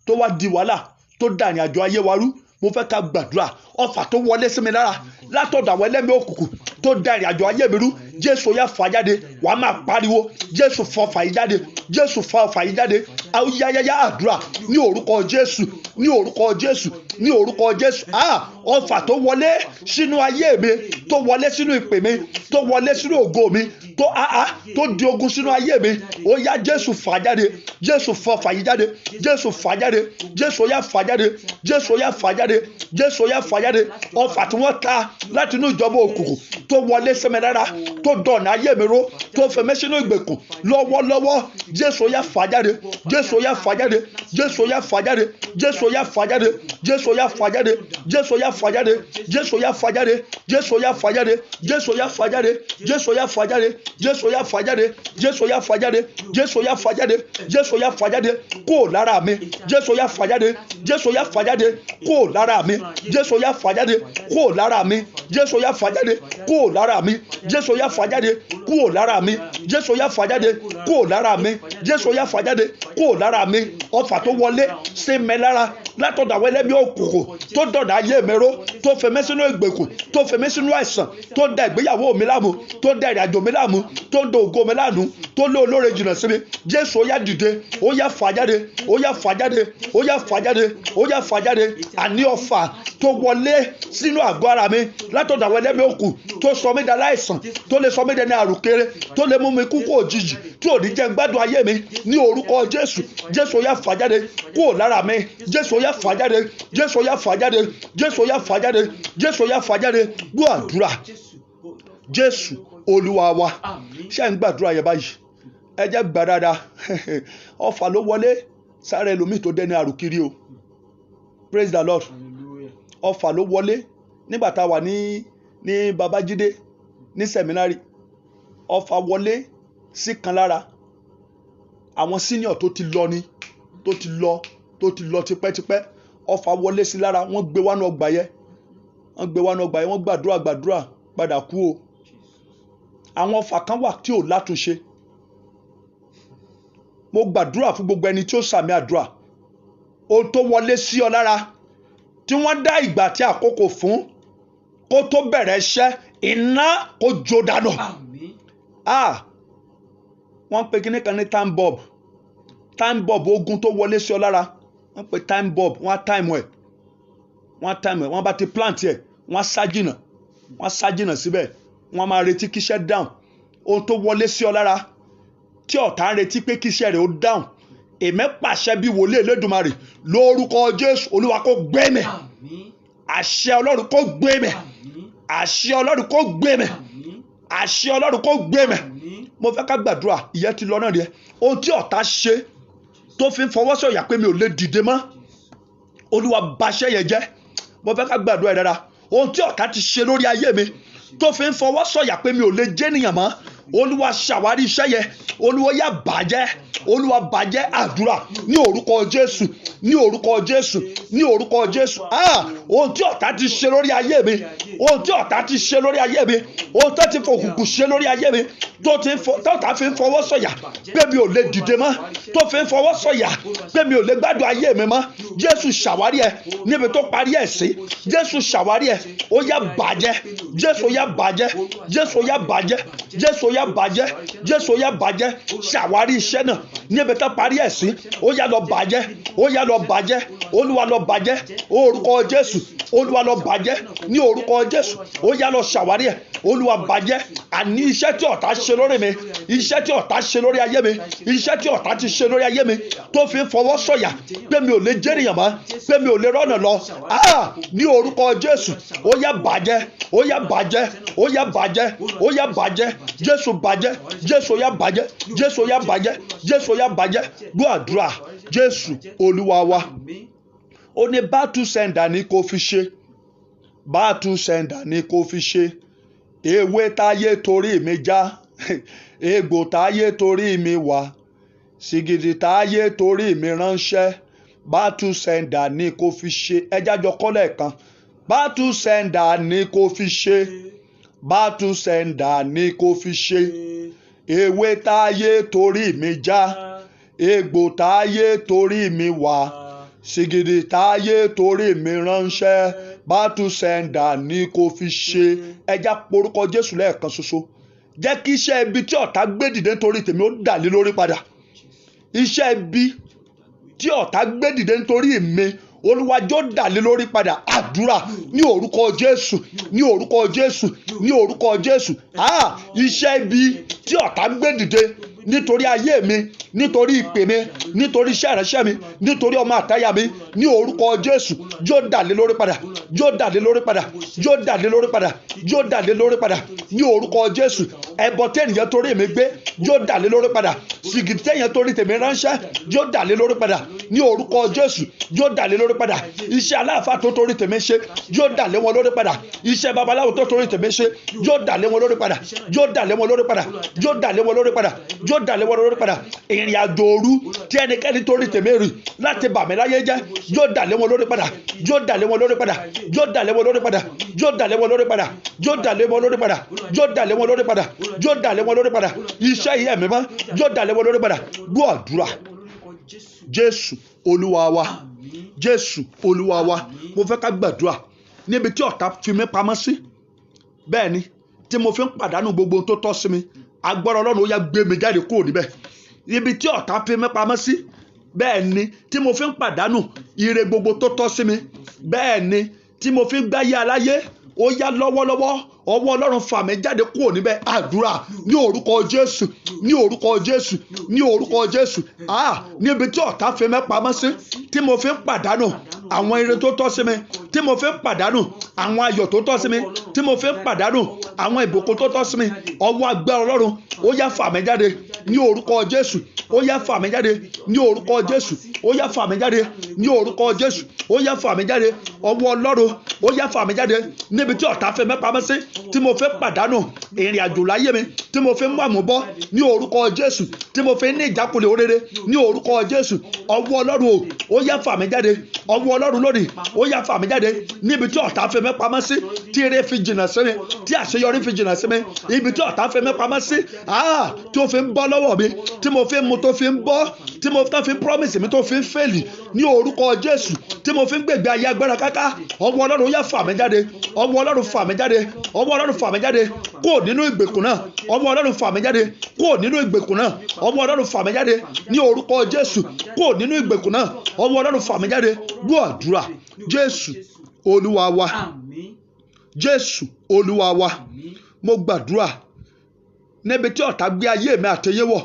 tó wá di wàhálà tó da ìrìn àjò ayé wa rú? Mo fẹ́ ká gbàdúrà ọfà tó wọlé sí mi lára látọ̀dọ̀ àwọn ẹlẹ́mìí òkùnkùn tó da ìrìn àjò ayé mi rú, Jésù yá fà jáde. Wàá máa pariwo Jésù fà ọfà yìí jáde. Jésù fà ọfà yìí jáde. Ayáyáyá àdúrà ní orúkọ Jésù, ní orúkọ Jésù. ní orúkọ Jésù. Ọfà tó wọlé sínú ayé mi, tó wọlé sínú ìpè mi, tó wọlé sínú ògo mi, tó di ogun sínú ayé mi, ó yá Jésù fà jáde, Jésù fà yí jáde, Jésù fà jáde, Jésù ó yá fà jáde, Jésù ó yá fà jáde, Jésù ó yá fà jáde. Ọfà tí wọ́n ta láti inú ìjọba òkùnkùn tó wọlé sẹ́mi dára, tó dọ̀nà ayé mi ró, tó fẹ̀mí sínú ìgbèkùn lọ́wọ́lọ́wọ́, Jésù ó yá fà jáde, Jésù ó yá fà jáde, Jésù ó yá fà jáde, Jésù ó yá fà jáde, Jésù ó yá fà jáde, Jésù ó yá fà jáde, Jésù ó yá fà jáde, Jésù ó yá fà jáde, Jésù ó yá fà jáde, Jésù ó yá fà jáde, Jésù ó yá fà jáde, Jésù ó yá fà jáde, Jésù ó yá fà jáde, Jésù ó yá fà jáde kúrò lára mi, Jésù ó yá fà jáde, Jésù ó yá fà jáde kúrò lára mi, Jésù ó yá fà jáde kúrò lára mi, Jésù ó yá fà jáde kúrò lára mi, Jésù ó yá fà jáde kúrò lára mi, Jésù ó yá fà jáde kúrò lára mi, Jésù ó yá fà jáde kúrò lára mi. Ọfà tó wọlé sí mi lára látọ̀dọ̀ àwọn ẹlẹ́mìí òkùnkùn tó dọ̀dọ̀ ayé mi ró, tó fẹ̀mí sínú ìgbèkùn, tó fẹ̀mí sínú àìsàn, tó da ìgbéyàwó mi láàmú, tó da ìrìnàjò mi láàmú, tó da ògo mi láàmú, tó lé olóore jìnnà sí mi. Jésù ó yá dìde, ó yá fà jáde, ó yá fà jáde, ó yá fà jáde, ó yá fà jáde. Àní ọfà tó wọlé sínú àgọ́ ara mi látọ̀dọ̀ àwọn ẹlẹ́mìí òkùnkùn tó sọ mí da láìsàn, tó lè sọ mí dẹni àrùkéré, tó lè mú mi kú kú òjijì, tí ò ní jẹ́ gbádùn ayé mi, ní orúkọ Jésù. Jésù ó yá fà jáde kúrò lára mi, Jésù ó yá fà jáde, Jésù ó yá fà jáde, Jésù ó yá fà jáde, Jésù ó yá fà jáde. Gbọ́ àdúrà Jésù Olúwa wa. Ṣé ń gbàdúrà yẹn báyìí? Ẹ jẹ́ gbà dáadáa. Ọfà ló wọlé sára ẹlòmíì tó dẹni àrùkiri o. Praise the Lord. Ọfà ló wọlé nígbà tá a wà ní Babájídé ní sẹ̀mínárì. Ọfà wọlé sí kan lára àwọn senior tó ti lọ ni, tó ti lọ tipẹ́tipẹ́. Ọfà wọlé sí lára, wọ́n gbé wánú ọgbà yẹn, wọ́n gbàdúrà padà kú o. Àwọn ọfà kan wà tí ò látúnṣe. Mo gbàdúrà fún gbogbo ẹni tí ó sàmì àdúrà. Ohun tó wọlé sí ọ lára tí wọ́n dá ìgbà tí àkókò fún kó tó bẹ̀rẹ̀ iṣẹ́, iná kó jó dànù. Wọ́n pe kíní kan ní time bomb, ogun tó wọlé sí ọ lára. Wọ́n pe time bomb, wọ́n á time ẹ̀, wọ́n bá ti plant ẹ̀, wọ́n á sá jìnà síbẹ̀, wọ́n máa retí kíṣẹ́ down. Ohun tó wọlé sí ọ lára tí ọ̀tá ń retí pé kíṣẹ́ rẹ̀ ó down, èmi pàṣẹ bí wòlíì Elédùmarè lórúkọ Jésù, Olúwa kó gbé mi. Àṣẹ Ọlọ́run kó gbé mi, àṣẹ Ọlọ́run kó gbé mi, àṣẹ Ọlọ́run kó gbé mi. Mo fẹ́ ká gbàdúrà, ìyẹn ti lọ náà rí ẹ. Ohun tí ọ̀tá ṣe tó fi ń fọwọ́ sọ̀yà pé mi ò lè dìde mọ́, Olúwa bàṣẹ́ yẹn jẹ́. Mo fẹ́ ká gbàdúrà dáadáa. Ohun tí ọ̀tá ti ṣe lórí ayé mi tó fi ń fọwọ́ sọ̀yà pé mi ò lè jẹ́ ènìyàn mọ́, Olúwa ṣàwárí iṣẹ́ yẹn, Olúwa yá bàjẹ́, Olúwa bàjẹ́. Àdúrà ní orúkọ Jésù, ní orúkọ Jésù, ní orúkọ Jésù. Ohun tí ọ̀tá ti ṣe lórí ayé mi, ohun tí ọ̀tá ti ṣe lórí ayé mi, ohun tó ti fòkùnkùn ṣe lórí ayé mi, tọ́tá fi ń fọwọ́ sọ̀yà pé mi ò lè dìde mọ́, tó fi ń fọwọ́ sọ̀yà pé mi ò lè gbádùn ayé mi mọ́, Jésù ṣàwárí ẹ̀ níbi tó parí ẹ̀ sí. Jésù ṣàwárí ẹ̀, ó yá bàjẹ́, Jésù yá bàjẹ́, Jésù yá bàjẹ́, Jésù yá bàjẹ́, Jésù yá bàjẹ́. Ṣàwárí iṣẹ́ náà níbi tó parí ẹ̀ sí, ó yá lọ bàjẹ́, ó yá lọ bàjẹ́, Olúwa lọ bàjẹ́, orúkọ Jésù, Olúwa lọ bàjẹ́ ní orúkọ Jésù, ó yá lọ ṣàwárí ẹ̀, Olúwa bàjẹ́. Àní iṣẹ́ tí ọ̀tá ṣe lórí mi, iṣẹ́ tí ọ̀tá ṣe lórí ayé mi, iṣẹ́ tí ọ̀tá ti ṣe lórí ayé mi tó fi ń fọwọ́ sọ̀yà pé mi ò lè jẹ́ ènìyàn mọ́, pé mi ò lè rọ́nà lọ, ní orúkọ Jésù, ó yá bàjẹ́, ó yá bàjẹ́, ó yá bàjẹ́, ó yá bàjẹ́. Jésù bàjẹ́, Jésù yá bàjẹ́, Jésù yá bàjẹ́, Jésù yá bàjẹ́. Gbọ́ àdúrà Jésù Olúwa wa. Ó ní battle sender ni kò fi ṣe, battle sender ni kò fi ṣe. Ewé táyé torí mi já, egbò táyé torí mi wá, sìgìdì táyé torí mi ránṣẹ́, battle sender ni kò fi ṣe. Ẹ jájọ kọ́lẹ̀ kan. Battle sender ni kò fi ṣe, battle sender ni kò fi ṣe. Ewé táyé torí mi já, egbò táyé torí mi wá, sìgìdì táyé torí mi ránṣẹ́, battle sender ni kò fi ṣe. Ẹja porúkọ Jésù lẹ́ẹ̀kan ṣoṣo. Jẹ́ kí iṣẹ́ ibi tí ọ̀tá gbé dìde nítorí tèmi ó dà lé lórí padà. Iṣẹ́ ibi tí ọ̀tá gbé dìde nítorí mi, Olúwa jó dà lé lórí padà. Àdúrà ní orúkọ Jésù, ní orúkọ Jésù, ní orúkọ Jésù. Iṣẹ́ ibi tí ọ̀tá gbé dìde nítorí ayé mi, nítorí ìpè mi, nítorí iṣẹ́ ìránṣẹ́ mi, nítorí ọmọ àtayà mi, ní orúkọ Jésù jó dà lé lórí padà, jó dà lé lórí padà, jó dà lé lórí padà, jó dà lé lórí padà, ní orúkọ Jésù. Ẹbọ tẹ́nìyàn torí mi gbé jó dà lé lórí padà, sìgìdì tẹ́yàn torí tèmi ránṣẹ́ jó dà lé lórí padà, ní orúkọ Jésù jó dà lé lórí padà. Iṣẹ́ aláàfáà tó torí tèmi ṣe jó dà lé wọn lórí padà, iṣẹ́ babaláwo tó torí tèmi ṣe jó dà lé wọn lórí padà, jó dà lé wọn lórí padà, jó dà lé wọn lórí padà, jó dà lé wọn lórí padà. Ìrìn àjò òru tí ẹnikẹ́ni torí tèmi rìn láti bà mí láyé jẹ́ jó dà lé wọn lórí padà, jó dà lé wọn lórí padà, jó dà lé wọn lórí padà, jó dà lé wọn lórí padà, jó dà lé wọn lórí padà, jó dà lé wọn lórí padà, jó dà lé wọn lórí padà. Iṣẹ́ yìí ẹ̀mí mọ́ jó dà lé wọn lórí padà. Gbọ́ àdúrà. Jésù Olúwa wa, Jésù Olúwa wa. Mo fẹ́ ká gbàdúrà níbi tí ọ̀tá fi mí pamọ́ sí, bẹ́ẹ̀ ni tí mo fi ń pàdánù gbogbo ohun tó tọ́ sí mi. Agbára Ọlọ́run ó yá gbé mi jáde kúrò níbẹ̀. Ibi tí ọ̀tá fi mí pamọ́ sí, bẹ́ẹ̀ ni tí mo fi ń pàdánù ire gbogbo tó tọ́ sí mi, bẹ́ẹ̀ ni tí mo fi ń gbáyé aláyé, ó yá lọ́wọ́lọ́wọ́ ọwọ́ Ọlọ́run fà mí jáde kúrò níbẹ̀. Àdúrà ní orúkọ Jésù, ní orúkọ Jésù, ní orúkọ Jésù. Níbi tí ọ̀tá fi mí pamọ́ sí, tí mo fi ń pàdánù àwọn ire tó tọ́ sí mi, tí mo fi ń pàdánù àwọn ayọ̀ tó tọ́ sí mi, tí mo fi ń pàdánù àwọn ìbùkún tó tọ́ sí mi, ọwọ́ agbára Ọlọ́run ó yá fà mí jáde ní orúkọ Jésù, ó yá fà mí jáde ní orúkọ Jésù, ó yá fà mí jáde ní orúkọ Jésù, ó yá fà mí jáde. Ọwọ́ Ọlọ́run ó yá fà mí jáde níbi tí ọ̀tá fi mí pamọ́ sí, tí mo fẹ́ pàdánù ìrìn àjò láyé mi, tí mo fẹ́ mú àmúbọ́ ní orúkọ Jésù, tí mo fẹ́ ní ìjákulẹ̀ oréré ní orúkọ Jésù. Ọwọ́ Ọlọ́run ó yá fà mí jáde, ọwọ́ Ọlọ́run lónìí ó yá fà mí jáde níbi tí ọ̀tá fi mí pamọ́ sí, tí ire fi jìnnà sí mi, tí àṣeyọrí fi jìnnà sí mi, ibi tí ọ̀tá fi mí pamọ́ sí, tí ó fi ń bọ́ lọ́wọ́ mi, tí mo fi ń mu tó fi ń bọ́, tí mo fi ń promise mi tó fi ń fèlì ní orúkọ Jésù, tí mo fi ń gbègbè ayé agbára káká. Ọwọ́ Ọlọ́run ó yá fà mí jáde, ọwọ́ Ọlọ́run fà mí jáde, ọwọ́ Ọlọ́run fà mí jáde kúrò nínú ìgbèkùn náà, ọwọ́ Ọlọ́run fà mí jáde kúrò nínú ìgbèkùn náà, ọwọ́ Ọlọ́run fà mí jáde ní orúkọ Jésù kúrò nínú ìgbèkùn náà, ọwọ́ Ọlọ́run fà mí jáde. Gbọ́ àdúrà. Jésù Olúwa wa, Jésù Olúwa wa. Mo gbàdúrà níbi tí ọ̀tá gbé ayé mi àtẹ̀yìn wọ̀,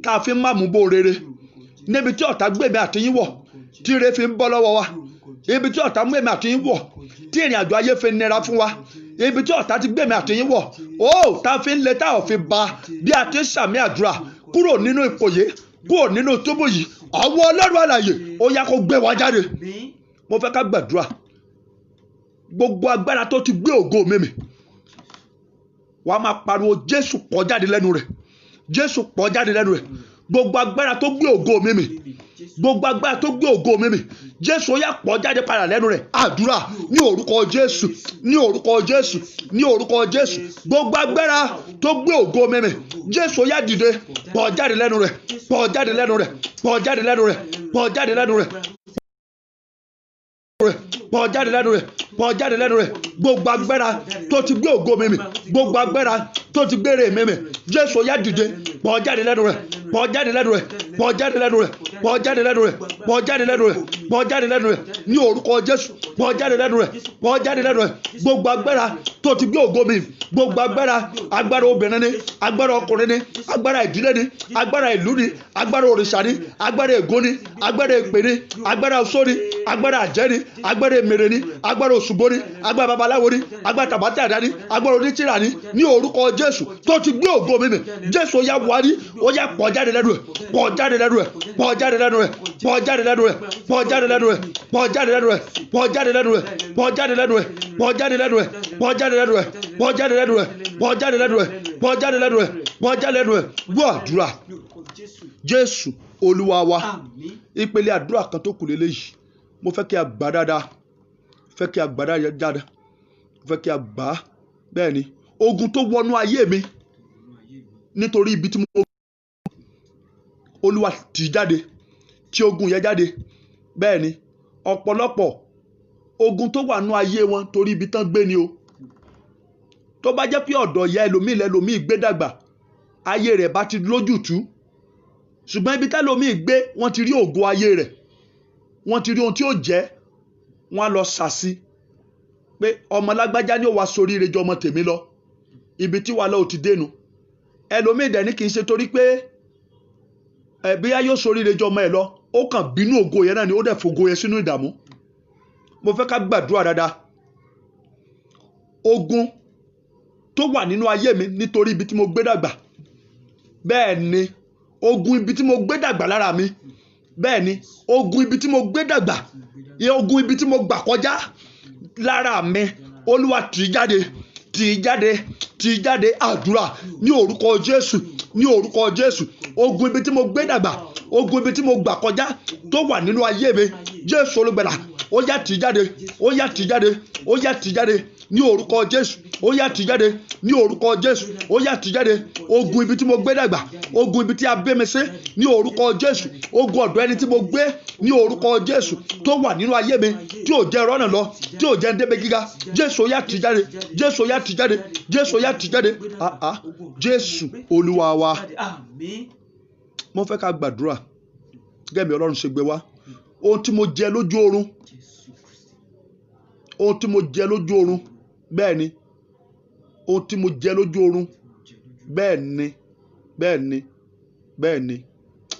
tá a fi ń má mú bó rere, níbi tí ọ̀tá gbé mi àtẹ̀yìn wọ̀, tí ire fi ń bọ́ lọ́wọ́ wa, ibi tí ọ̀tá mú èmi àtẹ̀yìn wọ̀, tí ìrìn àjò ayé fi nira fún wa, ibi tí ọ̀tá ti gbé mi àtẹ̀yìn wọ̀, tá a fi ń lé tá a fi ba bí a ti ń sàmì àdúrà kúrò nínú ipò yìí, kúrò nínú túbú yìí. Ọwọ́ Ọlọ́run alààyè ó yá kó gbé wa jáde. Mo fẹ́ ká gbàdúrà. Gbogbo agbára tó ti gbé ògo mi mì, wàá máa pariwo Jésù pọ̀ jáde lẹ́nu rẹ̀, Jésù pọ̀ jáde lẹ́nu rẹ̀. Gbogbo agbára tó gbé ògo mi mì, gbogbo agbára tó gbé ògo mi mì, Jésù ó yá pọ̀ jáde padà lẹ́nu rẹ̀. Àdúrà ní orúkọ Jésù, ní orúkọ Jésù, ní orúkọ Jésù. Gbogbo agbára tó gbé ògo mi mì, Jésù ó yá dìde, pọ̀ jáde lẹ́nu rẹ̀, pọ̀ jáde lẹ́nu rẹ̀, pọ̀ jáde lẹ́nu rẹ̀, pọ̀ jáde lẹ́nu rẹ̀, pọ̀ jáde lẹ́nu rẹ̀, pọ̀ jáde lẹ́nu rẹ̀. Gbogbo agbára tó ti gbé ògo mi mì, gbogbo agbára tó ti gbére mi mì, Jésù ó yá dìde, pọ̀ jáde lẹ́nu rẹ̀, pọ̀ jáde lẹ́nu rẹ̀, pọ̀ jáde lẹ́nu rẹ̀, pọ̀ jáde lẹ́nu rẹ̀, pọ̀ jáde lẹ́nu rẹ̀, pọ̀ jáde lẹ́nu rẹ̀ ní orúkọ Jésù, pọ̀ jáde lẹ́nu rẹ̀, pọ̀ jáde lẹ́nu rẹ̀. Gbogbo agbára tó ti gbé ògo mi, gbogbo agbára, agbára obìnrin ni, agbára ọkùnrin ni, agbára ìdílé ni, agbára ìlú ni, agbára òrìṣà ni, agbára ègún ni, agbára èpè ni, agbára oṣó ni, agbára àjẹ́ ni, agbára èmèrè ni, agbára òṣùbò ni, agbára babaláwo ni, agbára tàbátì àdá ni, agbára onítìrà ni, ní orúkọ Jésù tó ti gbé ògo mi mì, Jésù ó yá wárí, ó yá pọ̀ jáde lẹ́nu rẹ̀, pọ̀ jáde lẹ́nu rẹ̀, pọ̀ jáde lẹ́nu rẹ̀, pọ̀ jáde lẹ́nu rẹ̀, pọ̀ jáde lẹ́nu rẹ̀, pọ̀ jáde lẹ́nu rẹ̀, pọ̀ jáde lẹ́nu rẹ̀, pọ̀ jáde lẹ́nu rẹ̀, pọ̀ jáde lẹ́nu rẹ̀, pọ̀ jáde lẹ́nu rẹ̀, pọ̀ jáde lẹ́nu rẹ̀, pọ̀ jáde lẹ́nu rẹ̀, pọ̀ jáde lẹ́nu rẹ̀, pọ̀ jáde lẹ́nu rẹ̀. Gbọ́ àdúrà. Jésù Olúwa wa. Ìpele àdúrà kan tó kù lélẹ́yìí, mo fẹ́ kí a gbà dáadáa, fẹ́ kí a gbà dáadáa, fẹ́ kí a gbà. Bẹ́ẹ̀ ni ogun tó wọnú ayé mi nítorí ibi tí mo Olúwa tì jáde, tí ogun yẹn jáde. Bẹ́ẹ̀ ni ọ̀pọ̀lọpọ̀ ogun tó wà nú ayé wọn torí ibi tán gbé ni o. Tó bá jẹ́ pé ọ̀dọ̀ ìyá ẹlòmíì gbé dàgbà, ayé rẹ̀ bá ti lójútùú, ṣùgbọ́n ibi tẹ́lòmíì gbé wọ́n ti rí ògo ayé rẹ̀. wọ́n ti rí ohun tí ó jẹ́, wọ́n á lọ sàsí pé ọmọ lágbájá ni ó wá sórí ire jọ ọmọ tèmi lọ, ibi tí wàhálà ò ti dénú. Ẹlòmíì dẹ̀ ní kì í ṣe torí pé bíyá yóò sórí ire jọ ọmọ ẹ̀ lọ, ó kàn bínú ògo yẹn náà ni ó dẹ̀ fògo yẹn sínú ìdààmú. Mo fẹ́ ká gbàdúrà dáadáa. Ogun tó wà nínú ayé mi nítorí ibi tí mo gbé dàgbà, bẹ́ẹ̀ ni ogun ibi tí mo gbé dàgbà lára mi, bẹ́ẹ̀ ni ogun ibi tí mo gbé dàgbà, ogun ibi tí mo gbà kọjá lára mi, Olúwa tì í jáde, tì í jáde, tì í jáde. Àdúrà ní orúkọ Jésù, ní orúkọ Jésù. Ogun ibi tí mo gbé dàgbà, ogun ibi tí mo gbà kọjá tó wà nínú ayé mi, Jésù Olùgbàlà, ó yá tì í jáde, ó yá tì í jáde, ó yá tì í jáde ní orúkọ Jésù, ó yá tì í jáde ní orúkọ Jésù, ó yá tì í jáde. Ogun ibi tí mo gbé dàgbà, ogun ibi tí a bí mi sí ní orúkọ Jésù, ogun ọ̀dọ̀ ẹni tí mo gbé ní orúkọ Jésù tó wà nínú ayé mi tí ò jẹ́ rọ́nà lọ, tí ò jẹ́ débi gíga, Jésù ó yá tì í jáde, Jésù ó yá tì í jáde, Jésù ó yá tì í jáde. Jésù Olúwa wa. Mo fẹ́ ká gbàdúrà gẹ́gẹ́ bí Ọlọ́run ṣe gbé wá. Ohun tí mo jẹ lójú oorun, ohun tí mo jẹ lójú oorun, bẹ́ẹ̀ ni ohun tí mo jẹ lójú oorun, bẹ́ẹ̀ ni bẹ́ẹ̀ ni bẹ́ẹ̀ ni.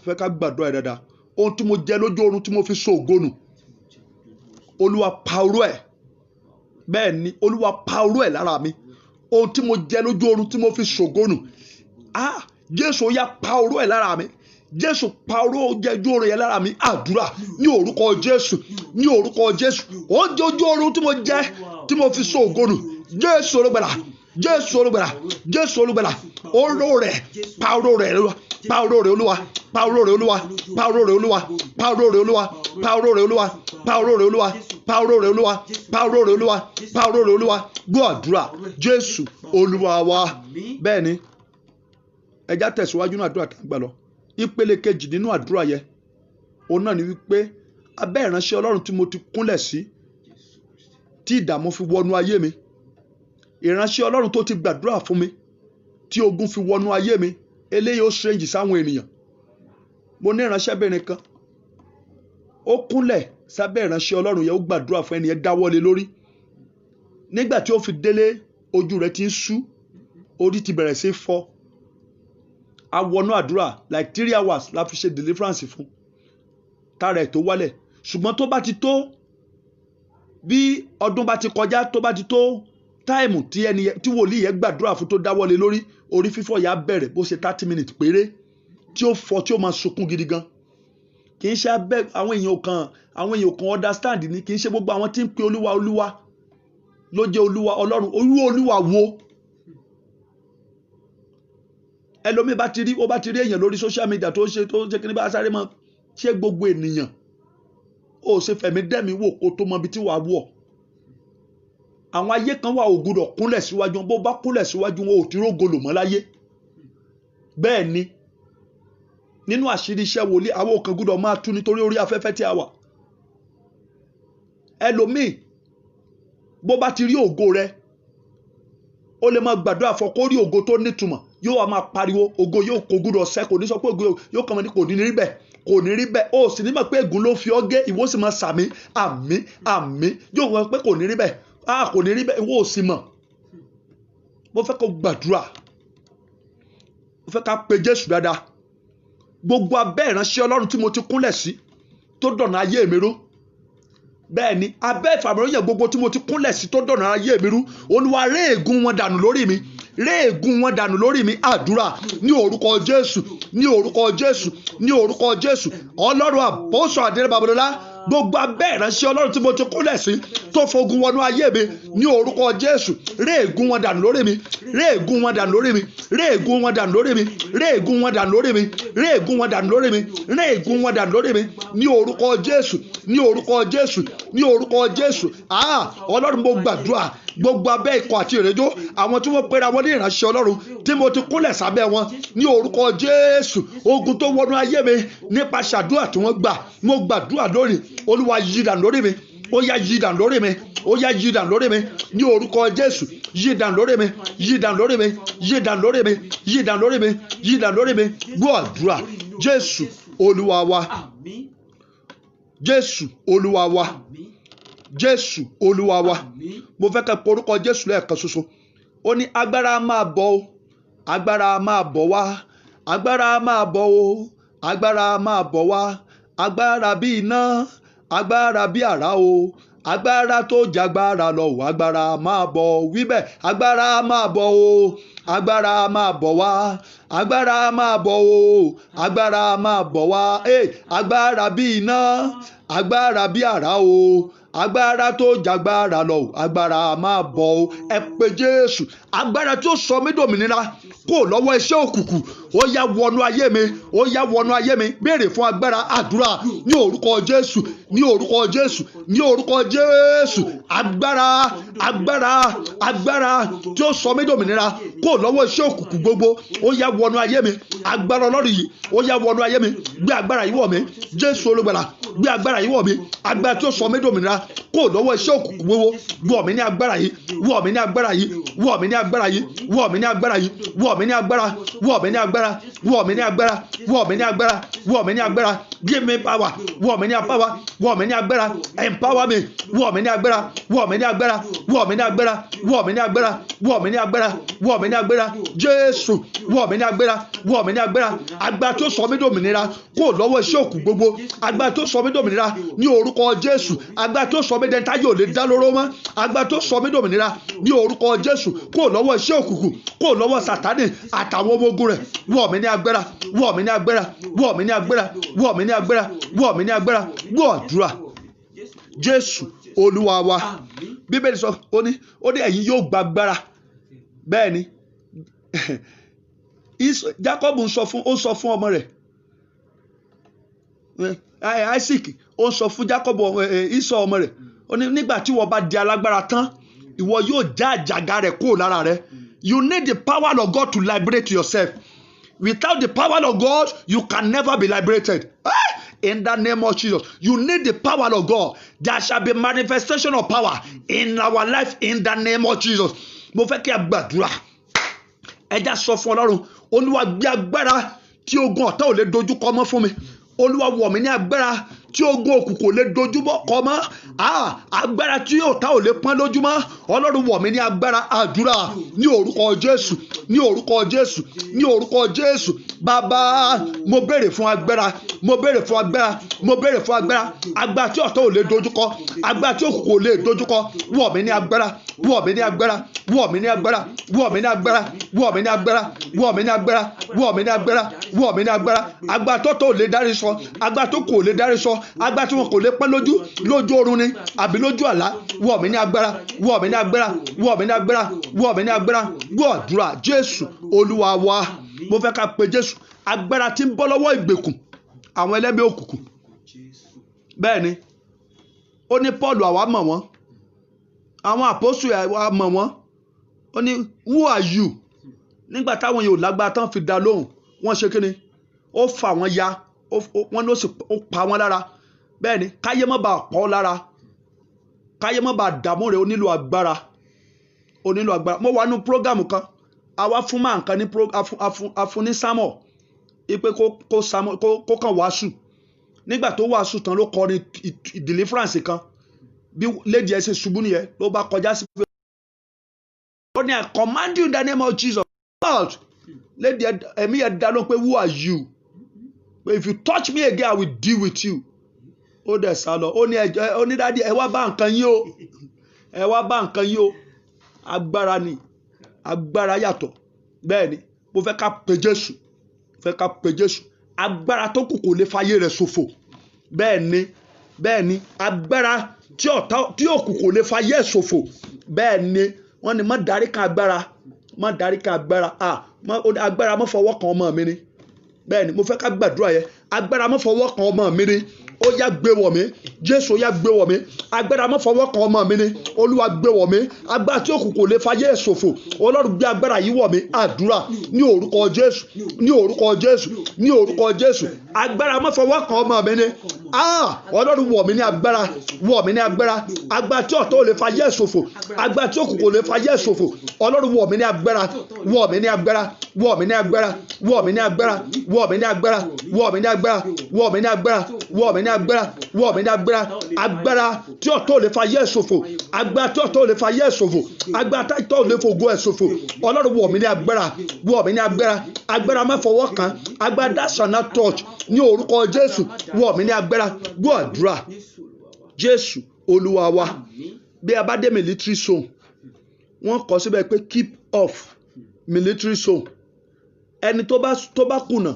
Fẹ́ ká gbàdúrà dáadáa. Ohun tí mo jẹ lójú oorun tí mo fi so ògo nù, Olúwa pa oró ẹ̀, bẹ́ẹ̀ ni Olúwa pa oró ẹ̀ lára mi. Ohun tí mo jẹ lójú oorun tí mo fi so ògo nù, Jésù ó yá pa oró ẹ̀ lára mi, Jésù pa oró jẹjú oorun yẹn lára mi. Àdúrà ní orúkọ Jésù, ní orúkọ Jésù. Ó jẹ ojú oorun tí mo jẹ tí mo fi so ògo nù, Jésù Olùgbàlà, Jésù Olùgbàlà, Jésù Olùgbàlà. Oró rẹ̀, pa oró rẹ̀ Olúwa, pa oró rẹ̀ Olúwa, pa oró rẹ̀ Olúwa, pa oró rẹ̀ Olúwa, pa oró rẹ̀ Olúwa, pa oró rẹ̀ Olúwa, pa oró rẹ̀ Olúwa, pa oró rẹ̀ Olúwa, pa oró rẹ̀ Olúwa, pa oró rẹ̀ Olúwa. Gbọ́ àdúrà Jésù Olúwa wa. Bẹ́ẹ̀ ni ẹ já tẹ̀síwájú nínú àdúrà tá a gbà lọ. Ìpele kejì nínú àdúrà yẹn, òun náà ni wípé abẹ́ ìránṣẹ́ Ọlọ́run tí mo ti kúnlẹ̀ sí, tí ìdààmú fi wọnú ayé mi, ìránṣẹ́ Ọlọ́run tó ti gbàdúrà fún mi, tí ogun fi wọnú ayé mi, eléyìí ó strange sáwọn ènìyàn. Mo ní ìránṣẹ́bìnrin kan, ó kúnlẹ̀ sábẹ́ ìránṣẹ́ Ọlọ́run yẹn, ó gbàdúrà fún ẹni yẹn, dáwọ́lé lórí. Nígbà tí ó fi délé, ojú rẹ̀ ti ń ṣú, orí ti bẹ̀rẹ̀ sí fọ́. A wọnú àdúrà like 3 hours la fi ṣe deliverance fún tára ẹ̀ tó wálẹ̀. Ṣùgbọ́n tó bá ti tó bí ọdún bá ti kọjá, tó bá ti tó táìmù tí wòlíì yẹn gbàdúrà fún tó dáwọ́lé lórí, orí fífọ́ yà bẹ̀rẹ̀ bó ṣe 30 minutes péré tí ó fọ́ tí ó máa sunkún gidi gan. Kì í ṣe abẹ́ àwọn èèyàn kan understand ni, kì í ṣe gbogbo àwọn tí ń pe Olúwa Olúwa ló jẹ́ Olúwa Ọlọ́run. Olúwa wo ẹlòmíì bá ti rí èèyàn lórí social media tó ṣe kí ní bá sáré mọ́, ṣé gbogbo ènìyàn ó ṣe fẹ̀mí dẹ́mi wò kó tó mọ ibi tí wàá wọ̀. Àwọn ayé kan wà ò gbọdọ̀ kúnlẹ̀ síwájú, bó bá kúnlẹ̀ síwájú wọn ò tí rógo lò mọ́ láyé. Bẹ́ẹ̀ ni nínú àṣírí iṣẹ́ wòlíì, àwọn òkan gbọdọ̀ máa tú nítorí orí afẹ́fẹ́ tí a wà. Ẹlòmíì bó bá ti rí ògo rẹ, ó lè máa gbàdúrà fún kó rí ògo tó nítumọ̀, yóò wá máa pariwo ògo yóò kó gbúdọ̀ sẹ́, kò ní sọ pé ògo yóò kàn mọ́ ní kò ní rí bẹ́ẹ̀, kò ní rí bẹ́ẹ̀. Ó sì ní mọ̀ pé ègún ló fi ọ́ gé, ìwọ sì máa sàmí àmín àmín, yóò wọ́n pé kò ní rí bẹ́ẹ̀, kò ní rí bẹ́ẹ̀, ìwọ ò sì mọ̀. Mo fẹ́ kó gbàdúrà, mo fẹ́ ká pe Jésù dáadáa. Gbogbo abẹ́ ìránṣẹ́ Ọlọ́run tí mo ti kúnlẹ̀ sí tó dọ̀nà ayé mi rú, bẹ́ẹ̀ ni abẹ́ ìfàmìlóyè gbogbo tí mo ti kúnlẹ̀ sí tó dọ̀nà ayé mi rú, Olúwa ré ègún wọn dànù lórí mi, ré ègún wọn dànù lórí mi. Àdúrà ní orúkọ Jésù, ní orúkọ Jésù, ní orúkọ Jésù. Ọlọ́run àpọ́sọ̀ Adé Babalọ́lá, gbogbo abẹ́ ìránṣẹ́ Ọlọ́run tí mo ti kúnlẹ̀ sí tó fogun wọnú ayé mi, ní orúkọ Jésù, ré ègún wọn dànù lórí mi, ré ègún wọn dànù lórí mi, ré ègún wọn dànù lórí mi, ré ègún wọn dànù lórí mi, ré ègún wọn dànù lórí mi, ré ègún wọn dànù lórí mi, ní orúkọ Jésù, ní orúkọ Jésù, ní orúkọ Jésù. Ọlọ́run mo gbàdúrà gbogbo abẹ́ ikọ̀ àti ìrẹ́jọ́, àwọn tí wọ́n pera wọn ní ìránṣẹ́ Ọlọ́run tí mo ti kúnlẹ̀ sábẹ́ wọn, ní orúkọ Jésù, ogun tó wọnú ayé mi nípa ṣàdúrà tí wọ́n gbà, mo gbàdúrà lórí, Olúwa yí dànù lórí mi, ó yá yí dànù lórí mi, ó yá yí dànù lórí mi, ní orúkọ Jésù. Yí dànù lórí mi, yí dànù lórí mi, yí dànù lórí mi, yí dànù lórí mi, yí dànù lórí mi. Gbọ́ àdúrà Jésù Olúwa wa. Jésù Olúwa wa. Jésù Olúwa wa. Mo fẹ́ kẹ́ porúkọ Jésù lẹ́ẹ̀kan ṣoṣo. Ó ní agbára máa bọ̀ o, agbára máa bọ̀ wá, agbára máa bọ̀ o, agbára máa bọ̀ wá, agbára bí iná, agbára bí àrá o, agbára tó jagbára lọ o, agbára máa bọ̀ wíbẹ̀, agbára máa bọ̀ o, agbára máa bọ̀ wá, agbára máa bọ̀ o, agbára máa bọ̀ wá, agbára bí iná, agbára bí àrá o, agbára tó jagbára lọ o, agbára máa bọ̀ o. Ẹ pé Jésù, agbára tí ó sọ mí dòmìnira kó lọ́wọ́ iṣẹ́ òkùnkùn, ó yá wọnú ayé mi, ó yá wọnú ayé mi. Béèrè fún agbára, àdúrà ní orúkọ Jésù, ní orúkọ Jésù, ní orúkọ Jésù. Agbára, agbára, agbára tí ó sọ mí dòmìnira kó lọ́wọ́ iṣẹ́ òkùnkùn gbogbo, ó yá wọnú ayé mi. Agbára Ọlọ́run yìí, ó yá wọnú ayé mi. Gbé agbára yìí wọ̀ mí, Jésù Olùgbàlà. Gbé agbára yìí wọ̀ mí. Agbára tí ó sọ mí dòmìnira kó lọ́wọ́ iṣẹ́ òkùnkùn gbogbo, wọ̀ mí ní agbára yìí, wọ̀ mí ní agbára yìí, wọ̀ mí ní agbára yìí, wọ̀ mí ní agbára yìí, wọ̀ mí ní agbára, wọ̀ mí ní agbára, wọ̀ mí ní agbára, wọ̀ mí ní agbára, wọ̀ mí ní agbára. Give me power, wọ̀ mí ní power, wọ̀ mí ní agbára. Empower me, wọ̀ mí ní agbára, wọ̀ mí ní agbára, wọ̀ mí ní agbára, wọ̀ mí ní agbára, wọ̀ mí ní agbára, wọ̀ mí ní agbára. Jésù, wọ̀ mí ní agbára, wọ̀ mí ní agbára. Agbára tó sọ mí dòmìnira kó lọ́wọ́ iṣẹ́ òkùnkùn gbogbo, agbára tó sọ mí dòmìnira ní orúkọ Jésù. Agbára tó sọ mí dẹ̀ntá yóò lè dá lóró mọ́, agbára tó sọ mí dòmìnira ní orúkọ Jésù kó lọ́wọ́ iṣẹ́ òkùnkùn, kó lọ́wọ́ Sátánì àtàwọn ọmọ ogun rẹ̀. Wọ̀ mí ní agbára, wọ̀ mí ní agbára, wọ̀ mí ní agbára, wọ̀ mí ní agbára, wọ̀ mí ní agbára. Gbọ́ àdúrà. Jésù Olúwa wa. Bíbélì sọ, ó ní ẹ̀yin yóò gba agbára. Bẹ́ẹ̀ ni Jacob ó sọ fún ọmọ rẹ̀ Isaac, ó sọ fún Jacob Esau ọmọ rẹ̀, ó ní nígbà tí wọ́n bá di alágbára tán, ìwọ yóò já àjàgà rẹ̀ kúrò lára rẹ̀. You need the power of God to liberate yourself. Without the power of God, you can never be liberated. In the name of Jesus, you need the power of God. There shall be manifestation of power in our life in the name of Jesus. Mo fẹ́ kí a gbàdúrà. Ẹ já sọ fún Ọlọ́run, Olúwa gbé agbára tí ogun ọ̀tá ò lè dojú kọ mọ́ fún mi. Olúwa wọ̀ mí ní agbára tí ogun òkùnkùn ò lè dojú kọ mọ́. Agbára tí ọ̀tá ò lè pọ́n lójúmọ́. Ọlọ́run wọ̀ mí ní agbára. Àdúrà ní orúkọ Jésù, ní orúkọ Jésù, ní orúkọ Jésù. Bàbá, mo béèrè fún agbára, mo béèrè fún agbára, mo béèrè fún agbára. Agbára tí ọ̀tá ò lè dojú kọ, agbára tí òkùnkùn ò lè dojú kọ. Wọ̀ mí ní agbára, wọ̀ mí ní agbára, wọ̀ mí ní agbára, wọ̀ mí ní agbára, wọ̀ mí ní agbára, wọ̀ mí ní agbára, wọ̀ mí ní agbára, wọ̀ mí ní agbára. Agbára tó ò lè dárí sọ, agbára tó kò lè dárí sọ, agbára tí wọn kò lè pẹ́ lójú oorun ni àbí lójú àlá. Wọ̀ mí ní agbára, wọ̀ mí ní agbára, wọ̀ mí ní agbára, wọ̀ mí ní agbára. Gbọ́ àdúrà. Jésù Olúwa wa. Mo fẹ́ ká pe Jésù. Agbára tí ń bọ́ lọ́wọ́ ìgbèkùn àwọn ẹlẹ́mìí òkùnkùn. Bẹ́ẹ̀ ni ó ní Paul àwa mọ̀ wọ́n, àwọn àpọ́sù àwa mọ̀ wọ́n. Ó ní who are you? Nígbà táwọn yóò lágbára tán fi dá lóhùn, wọ́n ṣe kíni? Ó fà wọ́n ya, wọ́n ló sì pa wọ́n lára. Bẹ́ẹ̀ ni káyé má bàa pọ̀ lára, káyé má bàa dààmú rẹ̀. Ó nílò agbára, ó nílò agbára. Mo wà nínú prógámù kan, àwa fún máa nǹkan ní afun ní sámọ̀ ipe kó kàn wàásù. Nígbà tó wàásù tán ló kọrin deliverance kan, bí lady ẹ ṣe ṣubú nìyẹn ló bá kọjá sí pé ó ní I command you in the name of Jesus. God, lady ẹ̀mí ẹ̀ dá lóhùn pé who are you? But if you touch me again, I will deal with you. Ó dẹ̀ sá lọ. Ó ní dádì ẹ wá bá nǹkan yín o, ẹ wá bá nǹkan yín o. Agbára ni, agbára yàtọ̀. Bẹ́ẹ̀ ni mo fẹ́ ká pe Jésù, fẹ́ ká pe Jésù. Agbára tó kù kò lè fayé rẹ̀ ṣòfò. Bẹ́ẹ̀ ni agbára tí òkù kò lè fayé ẹ̀ ṣòfò. Bẹ́ẹ̀ ni wọ́n ní má darí kan agbára, má darí kan agbára. Agbára má fọwọ́ kan ọmọ mi ni. Bẹ́ẹ̀ ni mo fẹ́ ká gbàdúrà yẹn. Agbára má fọwọ́ kan ọmọ mi ni. Ó yá gbé wọ̀ mí. Jésù ó yá gbé wọ̀ mí. Agbára má fọwọ́ kan ọmọ mi ni. Olúwa gbé wọ̀ mí. Agbára tí òkùnkùn kò lè fayé ẹ̀ ṣòfò. Ọlọ́run gbé agbára yìí wọ̀ mí. Àdúrà ní orúkọ Jésù, ní orúkọ Jésù, ní orúkọ Jésù. Agbára má fọwọ́ kan ọmọ mi ni. Ọlọ́run wọ̀ mí ní agbára, wọ̀ mí ní agbára. Agbára tí ọ̀tá ò lè fayé ẹ̀ ṣòfò, agbára tí òkùnkùn kò lè fayé ẹ̀ ṣòfò. Ọlọ́run wọ̀ mí ní agbára, wọ̀ mí ní agbára, wọ̀ mí ní agbára, wọ̀ mí ní agbára, wọ̀ mí ní agbára, wọ̀ mí ní agbára, wọ̀ mí ní agbára, wọ̀ mí ní agbára wọ̀ mí ní agbára agbára tí ọ̀tá ò lè fa ayé ẹ̀ ṣòfò agbára tí ọ̀tá ò lè fa ayé ẹ̀ ṣòfò agbára tí ọ̀tá ò lè fògo ẹ̀ ṣòfò ọlọ́run wọ̀ mí ní agbára agbára má fọwọ́ kàn agbára that shall not touch ní orúkọ Jésù wọ̀ mí ní agbára gbọ́ àdúrà Jésù Olúwa wa bí a bá dé military zone wọ́n kọ síbẹ̀ pé keep off military zone ẹni tó bá kùnà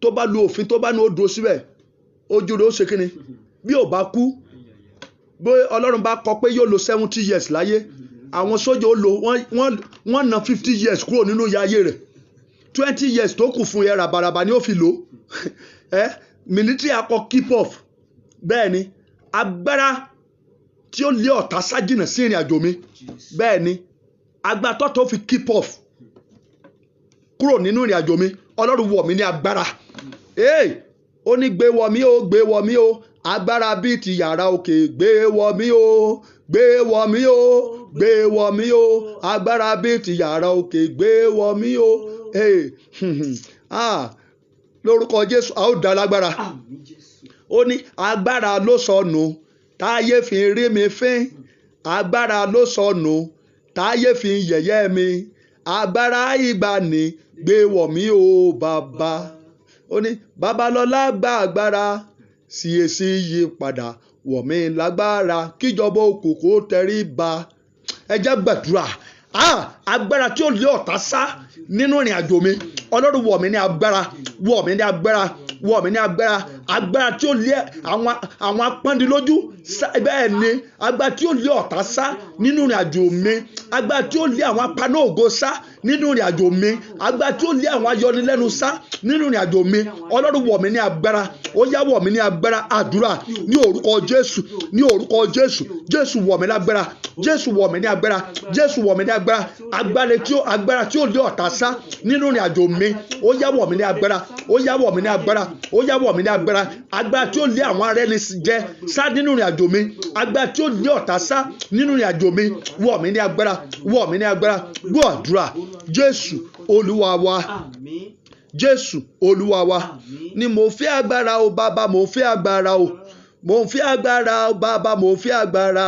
tó bá lu òfin tó bá ní ó dúró síbẹ̀ ojú rẹ̀ ó ṣe kíni bí ò bá kú bí ọlọ́run bá kọ pé yóò lo 70 years láyé àwọn sójà ó lo wọ́n ná 50 years kúrò nínú ìyà ayé rẹ̀ 20 years tó kù fún yẹn ràbàràbà ni ó fi lò military akọ keep off bẹ́ẹ̀ ni agbára tí ó lé ọ̀tá sájìnà sí ìrìn àjò mi bẹ́ẹ̀ ni agbára tó fi keep off kúrò nínú ìrìn àjò mi ọlọ́run wọ̀ mí ní agbára ó ní gbé wọ̀ mí o agbára bíi ti yàrá òkè gbé wọ̀ mí o gbé wọ̀ mí o gbé wọ̀ mí o agbára bíi ti yàrá òkè gbé wọ̀ mí o lórúkọ Jésù a ó dá lágbára ó ní agbára ló sọnù táyé fi rí mi fín agbára ló sọnù táyé fi yẹ̀yẹ́ mi agbára ìgbàanì gbé wọ̀ mí o bàbá ó ní babalọ́lá gba agbára CAC yí padà wọ̀ mí lágbára kíjọba òkùnkùn tẹríba ẹ jẹ́ gbàdúrà agbára tí ó lé ọ̀tá sá nínú ìrìn àjò mi ọlọ́run wọ̀ mí ní agbára wọ̀ mí ní agbára wọ̀ mí ní agbára agbára tí ó lé àwọn apọ́ndilójú bẹ́ẹ̀ ni agbára tí ó lé ọ̀tá sá nínú ìrìn àjò mi agbára tí ó lé àwọn apanóògo sá nínú ìrìn àjò mi agbára tí ó lé àwọn ayọnilẹ́nu sá nínú ìrìn àjò mi ọlọ́run wọ̀ mí ní agbára ó yá wọ̀ mí ní agbára àdúrà ní orúkọ Jésù ní orúkọ Jésù Jésù wọ̀ mí ní agbára Jésù wọ̀ mí ní agbára Jésù wọ̀ mí ní agbára agbára tí ó lé ọ̀tá sá nínú ìrìn àjò mi ó yá wọ̀ mí ní agbára ó yá wọ̀ mí ní agbára ó yá wọ̀ mí ní agbára agbára tí ó lé àwọn arẹ́ni jẹ sá nínú ìrìn àjò mi agbára tí ó lé ọ̀tá sá nínú ìrìn àjò mi wọ̀ mí ní agbára wọ̀ mí ní agbára gbọ́ àdúrà Jésù Olúwa wa Jésù Olúwa wa ni mo fẹ́ agbára o bàbá mo fẹ́ agbára o mo fẹ́ agbára o bàbá mo fẹ́ agbára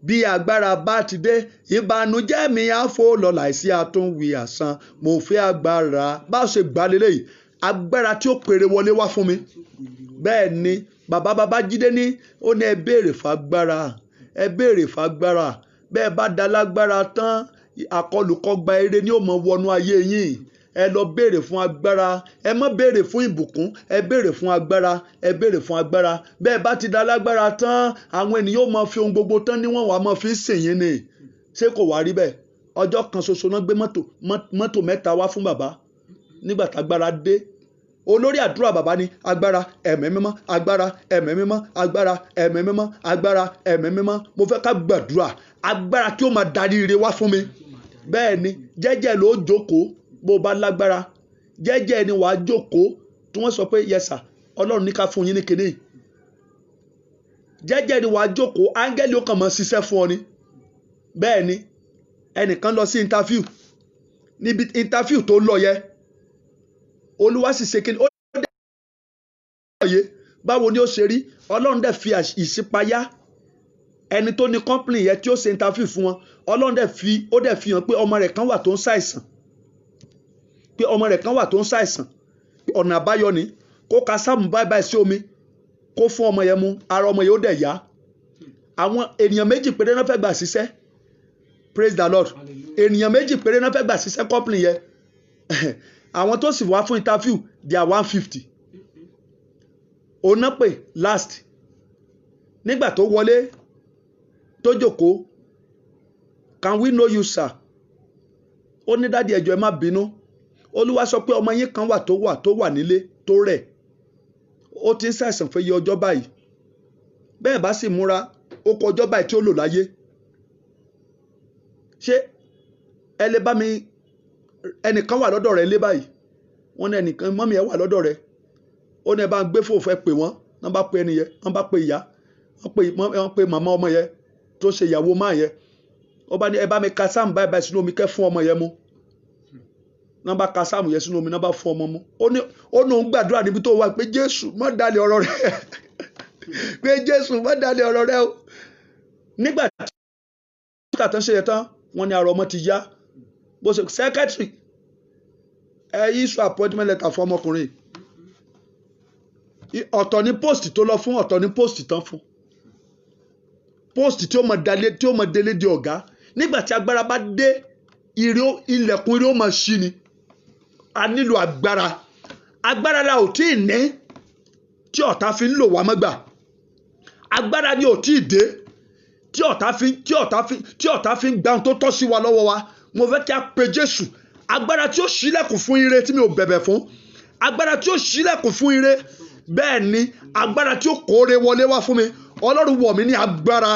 bí agbára bá ti dé ìbànújẹ́ mi á fò lọ láìsí àtúnwí àsán mo fẹ́ agbára bá ṣe gbà lélẹ́yìí agbára tí ó pèrè wọlé wá fún mi bẹ́ẹ̀ ni bàbá Babájídé ní ó ní ẹ béèrè fágbára bẹ́ẹ̀ bá dá lágbára tán àkọlùkọgba eré ni ó mọ wọnú ayé yín ẹ lọ béèrè fún agbára ẹ má béèrè fún ìbùkún ẹ béèrè fún agbára bẹ́ẹ̀ bá ti dá lágbára tán àwọn ènìyàn ó mọ fi ohun gbogbo tán níwọ̀n wàá mọ fi sìn yín ni ṣé kò wá rí bẹ́ẹ̀ ọjọ́ kan ṣoṣo náà gbé mọ́tò 3 wá fún bàbá nígbà tágbára dé olórí àdúrà bàbá ní agbára ẹ̀mí mímọ́ agbára ẹ̀mí mímọ́ agbára ẹ̀mí mímọ́ agbára ẹ̀mí mímọ́ mo fẹ́ ká gbàdúrà agbára tí ó máa darí ire wá fún mi bẹ́ẹ̀ ni jẹ́jẹ́ ló jókòó bó bá lágbára jẹ́jẹ́ ni wàá jókòó tí wọ́n sọ pé yẹsà ọlọ́run ní ká fún yín ní kinní jẹ́jẹ́ ni wàá jókòó áńgẹ́lì ó kàn máa ṣiṣẹ́ fún ọ ni bẹ́ẹ̀ ni ẹnìkan lọ sí interview níbi interview tó lọ yẹ olúwa sì ṣe kinní ó dẹ̀ yé báwo ni ó ṣe rí ọlọ́run dẹ̀ fi ìṣípayá ẹni tó ní company yẹn tí ó ṣe interview fún wọn ọlọ́run dẹ̀ fi hàn pé ọmọ rẹ̀ kan wà tó ń ṣàìsàn ọ̀nà àbáyọ ni kó ka sáàmù báyìí sí omi kó fún ọmọ yẹn mu ara ọmọ yẹn ó dẹ̀ yá àwọn ènìyàn 2 péré náà fẹ́ gbà síṣẹ́ praise the Lord ènìyàn 2 péré náà fẹ́ gbà síṣẹ́ company yẹn àwọn tó sì wá fún interview they are 150 òun náà pè last nígbà tó wọlé tó jókòó can we know you sir ó ní dádì ẹjọ́ ẹ má bínú olúwa sọ pé ọmọ yín kan tó wà nílé tó rẹ̀ ó ti ń ṣàìsàn fún iye ọjọ́ báyìí bẹ́ẹ̀ bá sì múra ó kọ ọjọ́ báyìí tí ó lò láyé ṣé ẹ lè bá mi ẹnìkan wà lọ́dọ̀ rẹ̀ lé báyìí wọ́n ní ẹnìkan mọ́mí ẹ wà lọ́dọ̀ rẹ̀ ó ní ẹ bá ń gbé fòfò ẹ pè wọ́n wọ́n bá pe ẹni yẹn wọ́n bá pe ìyá wọ́n pe màmá ọmọ yẹn tó ṣe ìyàwó máa yẹn ó bá ní ẹ bá mi ka sáàmù báyìí sínú omi kẹ́ fún ọmọ yẹn mu náà bá ka sáàmù yẹn sínú omi náà bá fún ọmọ mu ó ní òun gbàdúrà níbi tó wà pé Jésù má dalẹ̀ ọ̀rọ̀ rẹ̀ pé Jésù má dalẹ̀ ọ̀rọ̀ rẹ o. Nígbà tí àtàn ṣe yẹ tán wọ́n ní ara ọmọ ti yá bó ṣe secretary issue appointment letter fún ọmọkùnrin ọ̀tọ̀ ní post tó lọ fún ọ̀tọ̀ ní post tán fún post tí ó mọ délé di ọ̀gá. Nígbà tí agbára bá dé ilẹ̀kùn ire ó máa ṣí ni. A nílò agbára la ò tí ì ní tí ọ̀tá fi ń lò wá mọ́gbà. Agbára ni ò tí ì dé tí ọ̀tá fi ń gba ohun tó tọ́ sí wa lọ́wọ́ wa. Mo fẹ́ kí a pe Jésù. Agbára tí ó ṣílẹ̀kùn fún ire tí mi ò bẹ̀bẹ̀ fún. Agbára tí ó ṣílẹ̀kùn fún ire. Bẹ́ẹ̀ ni agbára tí ó kóore wọlé wá fún mi. Ọlọ́run wọ̀ mí ní agbára.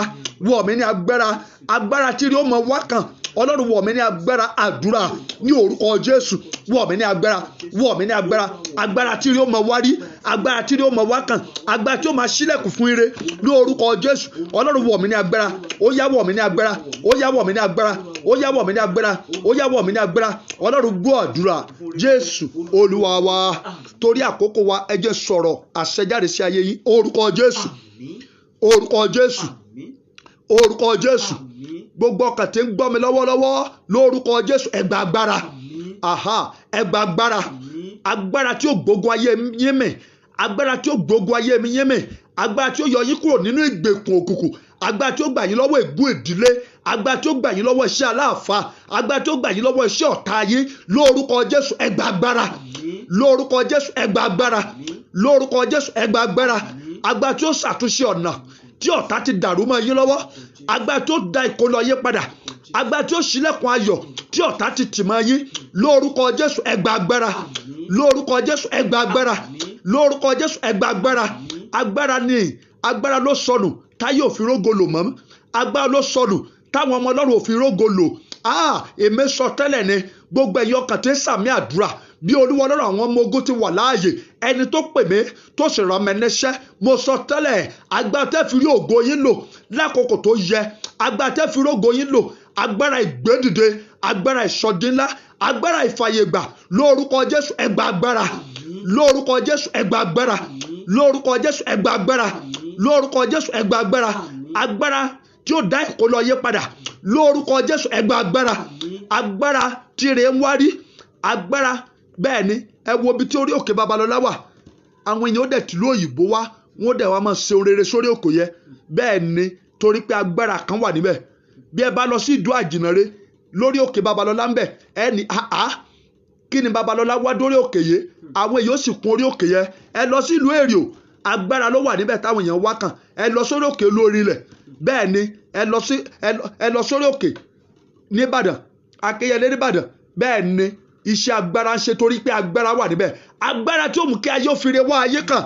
Wọ̀ mí ní agbára. Agbára tí ire ó mọ wá kàn. Ọlọ́run wọ̀ mí ní agbára àdúrà ní orúkọ Jésù. Wọ̀ mí ní agbára. Wọ̀ mí ní agbára. Agbára tí ire ó mọ wá rí. Agbára tí ire ó mọ wá kàn. Agbára tí ó máa ṣílẹ̀kùn fún ire ní orúkọ Jésù. Ọlọ́run wọ̀ mí ní agbára. Ó yá wọ̀ mí ní agbára. Ó yá wọ̀ mí ní agbára. Ó yá wọ̀ mí ní agbára. Ó yá wọ̀ mí ní agbára. Ọlọ́run gbọ́ àdúrà Jésù Olúwa wa. Torí àkókò wa ẹ jẹ́ sọ̀rọ̀ àṣẹjáde sí ayé yín. Orúkọ Jésù. Orúkọ Jésù. Orúkọ Jésù. Gbogbo ọkàn tí ń gbọ́ mi lọ́wọ́lọ́wọ́ lórúkọ Jésù ẹ gba agbára. Ẹ gba agbára. Agbára tí ó gbógun ayé yín mì. Agbára tí ó gbógun ayé mi yín mì. Agbára tí ó yọ yín kúrò nínú ìgbèkùn òkùnkùn. Agbára tí ó gbà yín lọ́wọ́ ègún ìdílé. Agbára tí ó gbà yín lọ́wọ́ iṣẹ́ aláàfáà. Agbára tí ó gbà yín lọ́wọ́ iṣẹ́ ọ̀tá yín lórúkọ Jésù ẹ gba agbára. Lórúkọ Jésù ẹ gba agbára. Lórúkọ Jésù ẹ gba agbára. Agbára tí ó ṣàtúnṣe ọ̀nà tí ọ̀tá ti dàrú mọ́ yín lọ́wọ́. Agbára tí ó da ìkólọ yín padà. Agbára tí ó ṣílẹ̀kùn ayọ̀ tí ọ̀tá ti tì mọ́ yín lórúkọ Jésù ẹ gba agbára. Lórúkọ Jésù ẹ gba agbára. Lórúkọ Jésù ẹ gba agbára. Agbára ni agbára ló sọnù táyé òfin rógo lò mọ́. Agbára ló sọnù táwọn ọmọ Ọlọ́run òfin rógo lò. Èmi sọ tẹ́lẹ̀ ni gbogbo ẹ̀yin ọkàn tí ń sàmì àdúrà bí Olúwa Ọlọ́run àwọn ọmọ ogun ti wà láàyè ẹni tó pè mí tó sì rán mi níṣẹ́ mo sọ tẹ́lẹ̀ agbára tẹ́ fi rí ògo yín lò lákòókò tó yẹ. Agbára tẹ́ fi rí ògo yín lò. Agbára ìgbédìde. Agbára ìsọdínlá. Agbára ìfàyègbà lórúkọ Jésù ẹ gba agbára. Lórúkọ Jésù ẹ gba agbára. Lórúkọ Jésù ẹ gba agbára. Lórúkọ Jésù ẹ gba agbára. Agbára tí ó dá ìkólọ yé padà lórúkọ Jésù ẹ gba agbára. Agbára tí ire ń wárí. Agbára bẹ́ẹ̀ ni ẹ wo ibi tí orí òkè Babalọ́lá wà. Àwọn èèyàn ó dẹ̀ tìlú òyìnbó wá wọ́n dẹ̀ wá máa ṣe ohun rere sórí òkè yẹn. Bẹ́ẹ̀ ni torí pé agbára kan wà níbẹ̀. Bí ẹ bá lọ sí ìdó àjìnàre lórí òkè Babalọ́lá ń bẹ̀ ẹ ní kí ni Babalọ́lá wá dórí òkè yẹn. Àwọn èèyàn ó sì kún orí òkè yẹn. Ẹ lọ sí ìlú Èrìò agbára ló wà níbẹ̀ táwọn èèyàn wá kàn. Ẹ lọ sórí òkè lórí ilẹ̀. Bẹ́ẹ̀ ni ẹ lọ sórí òkè ní Ìbàdàn Akínyẹlé ní Ìbàdàn. Bẹ́ẹ̀ ni iṣẹ́ agbára ń ṣe torí pé agbára wà níbẹ̀. Agbára tí ó mú kí ayé ó fi ire wá ayé kan.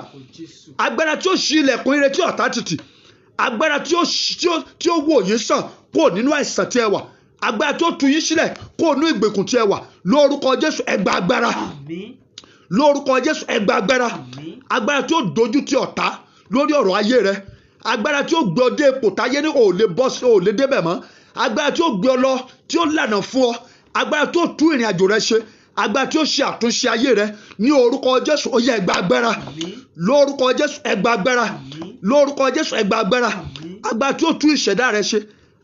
Agbára tí ó ṣí ilẹ̀kùn ire tí ọ̀tá tìtì. Agbára tí ó wò yín sàn kó nínú àìsàn tí ẹ wà. Agbára tí ó tú yín sílẹ̀ kó nínú ìgbèkùn tí ẹ wà. Lórúkọ Jésù ẹ gba agbára. Lórúkọ Jésù ẹ gba agbára. Agbára tí ó dojú ti ọ̀tá lórí ọ̀rọ̀ ayé rẹ. Agbára tí ó gbé ọ dé ipò táyé ní ò lè bọ́ sí ò lè débẹ̀ mọ́. Agbára tí ó gbé ọ lọ tí ó lànà fún ọ. Agbára tí ó tú ìrìn àjò rẹ ṣe. Agbára tí ó ṣe àtúnṣe ayé rẹ ní orúkọ Jésù ó yá ẹ gba agbára. Lórúkọ Jésù ẹ gba agbára. Lórúkọ Jésù ẹ gba agbára. Agbára tí ó tú ìṣẹ̀dá rẹ ṣe.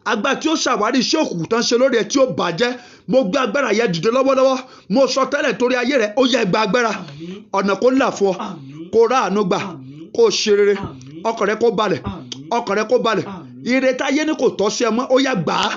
Agbára tí ó ṣàwárí iṣẹ́ òkùnkùn tán ṣe lórí ẹ tí ó bàjẹ́. Mo gbé agbára yẹn dìde lọ́wọ́lọ́wọ́. Mo sọ tẹ́lẹ̀ torí ayé rẹ ó yá ẹ gba agbára. Ọ̀nà kó là fún ọ. Kó ráàánú gbà. Kó ṣe rere. Ọkàn rẹ kó balẹ̀. Ọkàn rẹ kó balẹ̀. Ire táyé ní kò tọ́ sí ẹ mọ́ ó yá gbà á.